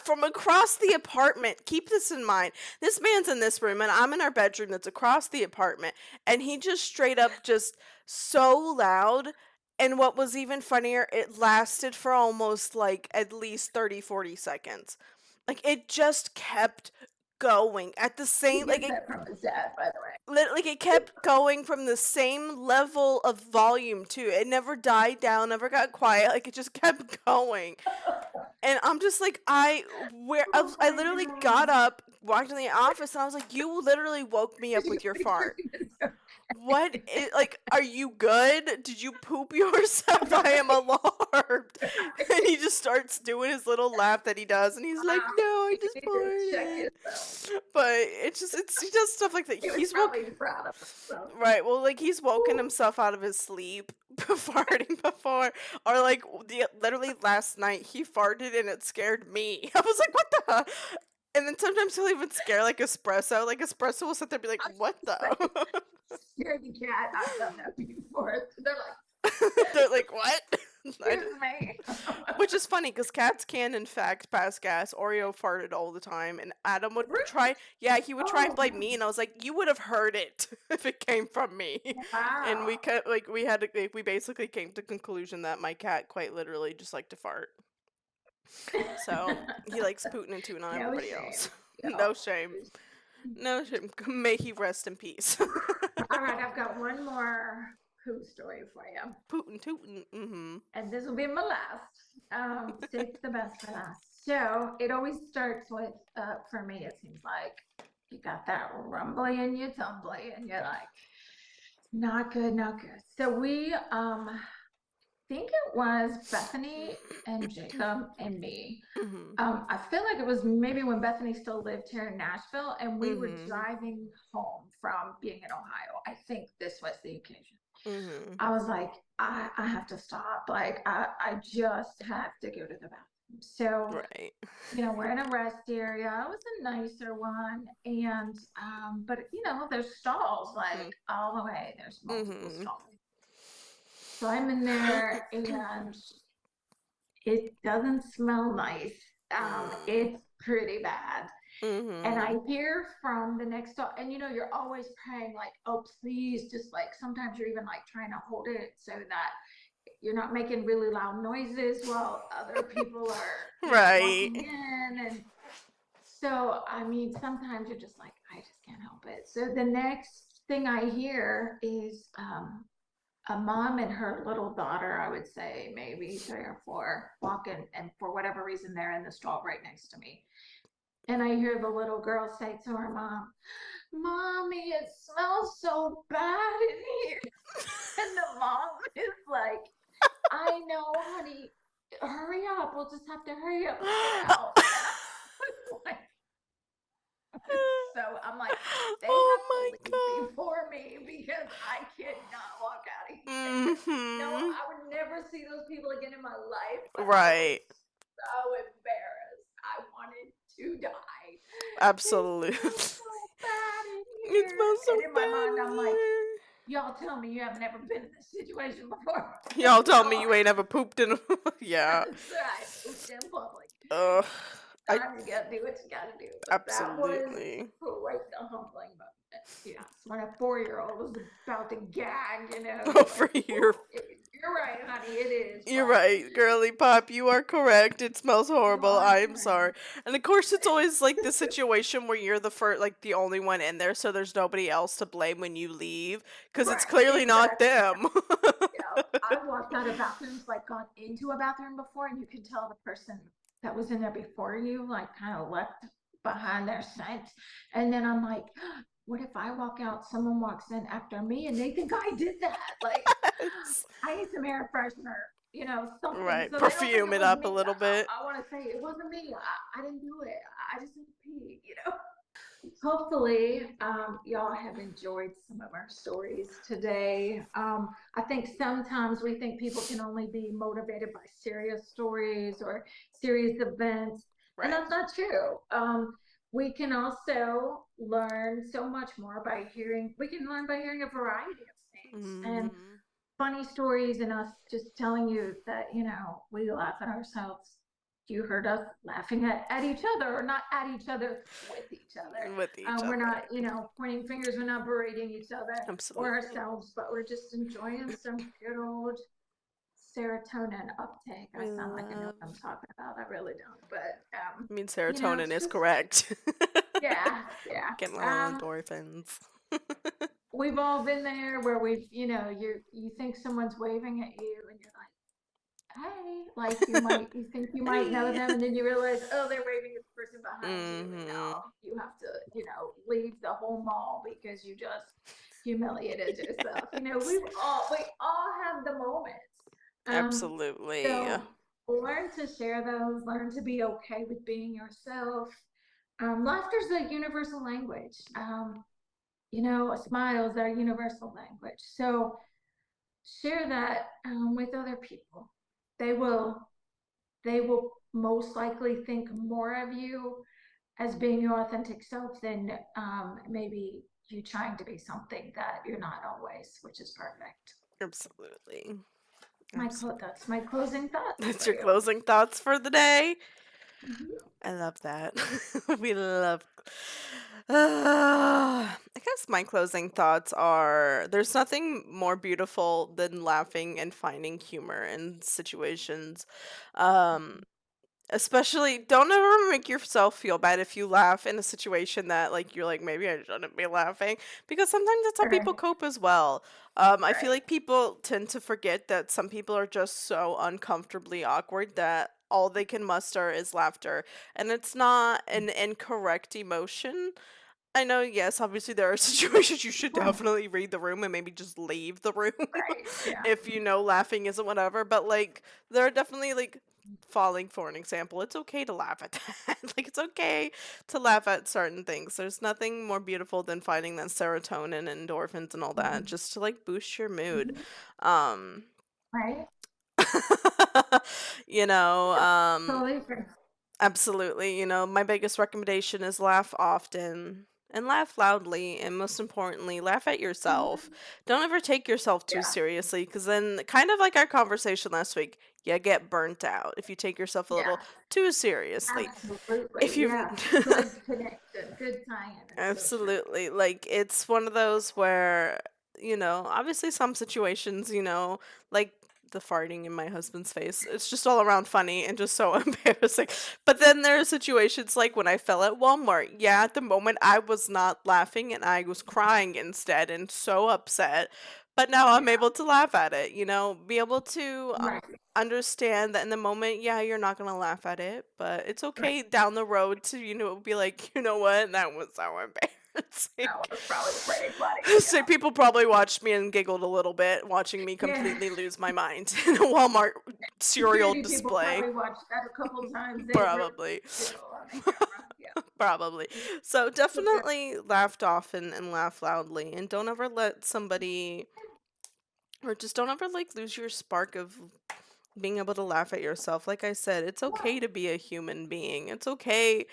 from across the apartment. Keep this in mind. This man's in this room, and I'm in our bedroom that's across the apartment, and he just straight up just so loud. And what was even funnier, it lasted for almost like at least 30, 40 seconds. Like it just kept going at the He same, like gets that from his dad, by the way. like it kept going from the same level of volume too. It never died down, never got quiet. Like it just kept going. And I'm just like, Oh I my literally got god. up, walked in the office, and I was like, you literally woke me up with your fart. What is, like, are you good? Did you poop yourself? I am alarmed. And he just starts doing his little laugh that he does, and he's like, no, I He just needed to check farted. himself. But he does stuff like that. He was He's woke probably proud of himself. Right, well, like, he's woken Ooh. himself out of his sleep farting before, or, like, literally last night, he farted and it scared me. I was like, "What the?" And then sometimes he'll even scare, like, Espresso will sit there and be like, I was "What just the?" saying, scare the cat. I've done that before. They're like, They're like, "What?" I excuse me. Which is funny because cats can, in fact, pass gas. Oreo farted all the time, and Adam would Really? try. Yeah, he would try and Oh, blame me, and I was like, "You would have heard it if it came from me." And wow. we basically came to conclusion that my cat quite literally just liked to fart. So he likes Putin and tuna on No everybody shame. else. No. No shame, no shame. May he rest in peace. All right, I've got one more poo story for you. Putin, Tootin. Mm-hmm. And this will be my last. Save the best for last. So it always starts with, for me, it seems like you got that rumbly in your tumbly, and you're like, not good, not good. So we think it was Bethany and Jacob and me. Mm-hmm. I feel like it was maybe when Bethany still lived here in Nashville, and we were Mm-hmm. driving home from being in Ohio. I think this was the occasion. Mm-hmm. I was like, I have to stop. Like, I just have to go to the bathroom. So, Right. we're in a rest area. It was a nicer one. And, but, there's stalls like Mm. all the way. There's multiple Mhm. stalls. So I'm in there and it doesn't smell nice. Mm. It's pretty bad. And I Mhm. hear from the next door, and you're always praying, like, oh, please, just like sometimes you're even like trying to hold it so that you're not making really loud noises while other people are, Right. walking in. And so, I mean, sometimes you're just like, I just can't help it. So the next thing I hear is a mom and her little daughter, I would say maybe 3 or 4, walking, and for whatever reason, they're in the stall right next to me. And I hear the little girl say to her mom, Mommy, it smells so bad in here. And the mom is like, I know, honey. Hurry up. We'll just have to hurry up and get out. And I was like, so I'm like, they Oh have my to leave god. before me because I cannot walk out of here. No, Mhm. I would never see those people again in my life, but I was Right. so embarrassed. I wanted to die. It Absolutely. smells so bad in It here. smells so And in my bad mind, I'm in like, here. y'all tell me you have never been in this situation before. Y'all tell me Y'all you ain't ever pooped in a yeah. That's right. Pooped in public. Ugh. I Sometimes you gotta do what you gotta do. But that was absolutely. quite the humbling moment. Yes, when a 4-year-old was about to gag, you're Over like, here. you're right, honey, it is. You're But right, girly pop. You are correct. It smells you horrible. are I'm sorry. correct. And of course, it's always like the situation where you're the first, like the only one in there, so there's nobody else to blame when you leave, because it's Right, clearly not exactly. them. I've walked out of bathrooms, like gone into a bathroom before, and you can tell the person that was in there before you, like, kind of left behind their scent. And then I'm like, what if I walk out, someone walks in after me, and they think I did that? Like, Yes. I need some air freshener, something, Right. so they don't think Perfume it it was up a me. little bit. I want to say it wasn't me. I didn't do it. I just need to pee. Hopefully, y'all have enjoyed some of our stories today. I think sometimes we think people can only be motivated by serious stories or serious events, and Right. that's not true. We can also learn so much more by hearing. We can learn by hearing a variety of things and Hmm. funny stories, and us just telling you that we laugh at ourselves. You heard us laughing at each other, or not at each other, with each other. With each We're other. not pointing fingers, we're not berating each other or Absolutely. ourselves, but we're just enjoying some good old serotonin uptake. I We sound like I know love. what I'm talking about. I really don't, but I mean, serotonin it's is just, correct. yeah, yeah. Getting little endorphins. We've all been there where we've you think someone's waving at you and you're like, hey, like you think you might know Hey. them, and then you realize, oh, they're waving at the person behind you, and Hmm. now you have to leave the whole mall because you just humiliated yourself. We all have the moments. um Absolutely. so learn to share those, learn to be okay with being yourself. Laughter's a universal language. A smile is our universal language. So share that with other people. They will they will most likely think more of you as being your authentic self than maybe you trying to be something that you're not always, which is perfect. Absolutely. My Absolutely. that's my closing thoughts That's for your you. closing thoughts for the day. Mhm. I love that. We love. I guess my closing thoughts are there's nothing more beautiful than laughing and finding humor in situations. Um, Especially, don't ever make yourself feel bad if you laugh in a situation that, like, you're like, maybe I shouldn't be laughing, because sometimes that's how people Right, cope as well. I feel right. like people tend to forget that some people are just so uncomfortably awkward that all they can muster is laughter, and it's not an incorrect emotion. I know, yes, obviously there are situations you should Right, definitely read the room and maybe just leave the room right. Yeah. if you know laughing isn't whatever, but like there are definitely like falling for an example. It's okay to laugh at that. Like it's okay to laugh at certain things. There's nothing more beautiful than finding that serotonin and endorphins and all that Mhm. just to like boost your mood. Mhm. Um Right. you know, Totally agree. absolutely. My biggest recommendation is laugh often and laugh loudly, and most importantly, laugh at yourself. Mhm. Don't ever take yourself too Yeah. seriously, because then, kind of like our conversation last week, you get burnt out if you take yourself a little Yeah. too seriously. If Absolutely. you've Yeah. Good connection. Good tie-in. It's so true. absolutely. Like, it's one of those where, obviously some situations, like the farting in my husband's face, it's just all around funny and just so embarrassing. But then there are situations like when I fell at Walmart. Yeah, at the moment I was not laughing and I was crying instead and so upset. But now I'm Yeah. able to laugh at it, be able to Right. understand that in the moment, yeah, you're not gonna laugh at it, but it's Right. okay down the road to, be like, you know what, that was so embarrassing. That was probably pretty funny. So people probably watched me and giggled a little bit, watching me Yeah. Yeah. completely lose my mind in a Walmart cereal Security people display. probably watched that a couple times. They really Probably. giggle on the camera. Yeah. Probably. So Okay. definitely laughed often and laugh loudly, and don't ever let somebody, or just don't ever like lose your spark of being able to laugh at yourself. Like I said, it's okay to be a human being. It's okay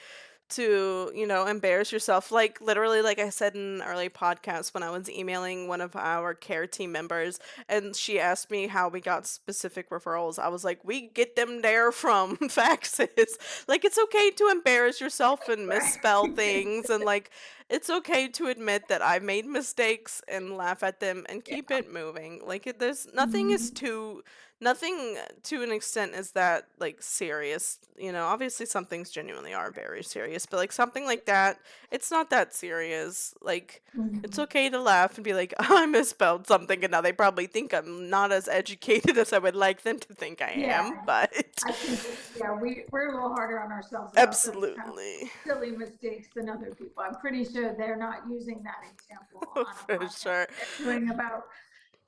to, embarrass yourself. Like, literally, like I said in an early podcast when I was emailing one of our care team members and she asked me how we got specific referrals, I was like, we get them there from faxes. Like, it's okay to embarrass yourself and Right. misspell things, and like, it's okay to admit that I made mistakes and laugh at them and keep Yeah. it moving. Like, there's Mhm. nothing to an extent is that like serious. Obviously some things genuinely are very serious, but like something like that, it's not that serious. Like, it's Mhm. okay to laugh and be like, I misspelled something, and now they probably think I'm not as educated as I would like them to think I Yeah. am, but I think yeah, we're a little harder on ourselves about those kind of absolutely. silly mistakes than other people. I'm pretty sure they're not using that example on a For podcast. sure. They're doing about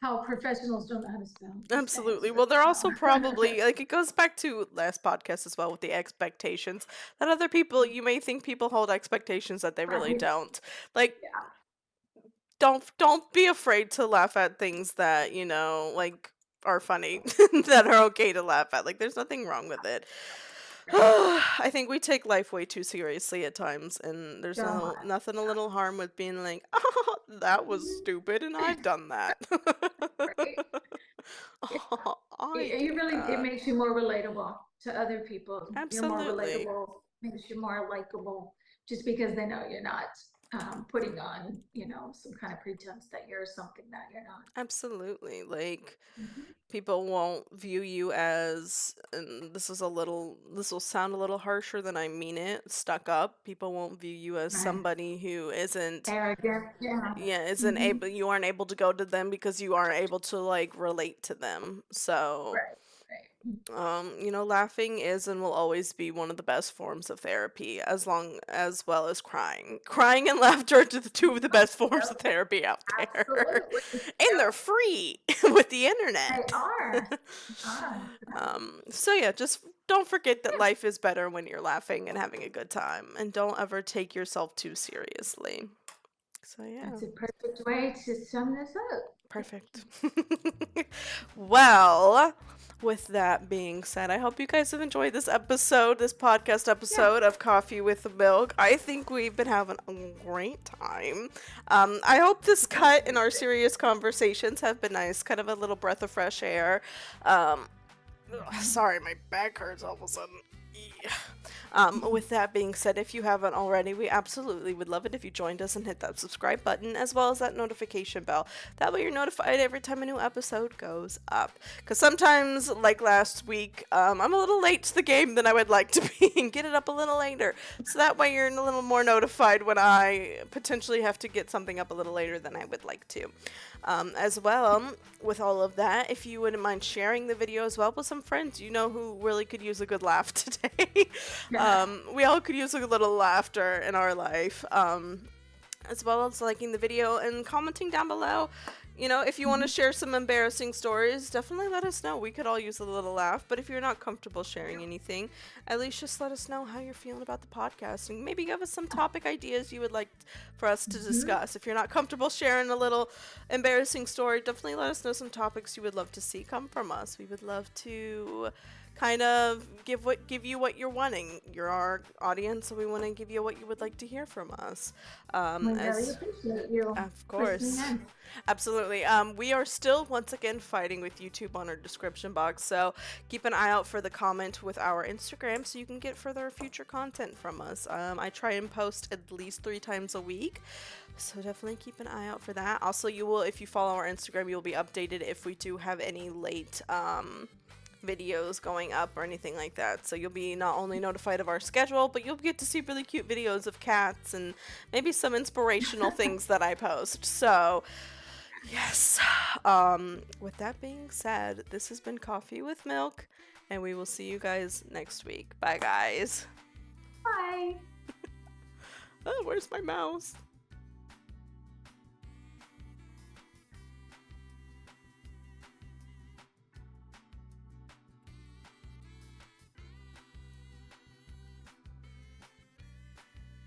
how professionals don't know how to spell mistakes, Absolutely. but Well, they're also no. probably like, it goes back to last podcast as well with the expectations that other people, you may think people hold expectations that they really Right. don't. Like, Yeah. don't be afraid to laugh at things that, like, are funny, that are okay to laugh at. Like, there's nothing wrong with it. Right. I think we take life way too seriously at times, and there's So much. nothing a little harm with being like, oh, that was Mhm. stupid and I've done that. Right. Yeah. Oh, I You did really it that. makes you more relatable to other people. You're more Absolutely. relatable, makes you more likable, just because they know you're not putting on, some kind of pretense that you're something that you're not. Absolutely. Like, Mhm. people won't view you as, and this will sound a little harsher than I mean it, stuck up. People won't view you as Right. somebody who isn't, Arrogant. Yeah. yeah, isn't Hmm. able, you aren't able to go to them because you aren't able to like relate to them. So, Right. Right. laughing is and will always be one of the best forms of therapy, as well as crying. Crying and laughter are the two of the best forms of Yep. therapy out there. Absolutely. And they're Yep. free with the They internet. are. They are. So yeah, just don't forget that life is better when you're laughing and having a good time, and don't ever take yourself too seriously. So yeah. That's a perfect way to sum this up. Perfect. Well, with that being said, I hope you guys have enjoyed this podcast Yeah. episode of Coffee with Milk. I think we've been having a great time. I hope this cut in our serious conversations have been nice, kind of a little breath of fresh air. Um, Sorry, my back hurts all of a sudden. Yeah. With that being said, if you haven't already, we absolutely would love it if you joined us and hit that subscribe button as well as that notification bell. That way you're notified every time a new episode goes up. Because sometimes, like last week, I'm a little late to the game than I would like to be and get it up a little later. So that way you're a little more notified when I potentially have to get something up a little later than I would like to. As well, with all of that, if you wouldn't mind sharing the video as well with some friends you know who really could use a good laugh today. Yeah. We all could use a little laughter in our life. As well as liking the video and commenting down below if you want to share some embarrassing stories, definitely let us know. We could all use a little laugh. But if you're not comfortable sharing anything, at least just let us know how you're feeling about the podcast and maybe give us some topic ideas you would like for us to Mhm. discuss. If you're not comfortable sharing a little embarrassing story, definitely let us know some topics you would love to see come from us. We would love to kind of give you what you're wanting. You're our audience, so we want to give you what you would like to hear from us. We really As appreciate you of listening course. in. Absolutely. We are still once again fighting with YouTube on our description box, so keep an eye out for the comment with our Instagram so you can get further future content from us. I try and post at least 3 times a week, so definitely keep an eye out for that. Also, you will, if you follow our Instagram, you'll be updated if we do have any late videos going up or anything like that. So you'll be not only notified of our schedule, but you'll get to see really cute videos of cats and maybe some inspirational things that I post. So, yes. With that being said, this has been Coffee with Milk, and we will see you guys next week. Bye, guys. Bye. Oh, where's my mouse?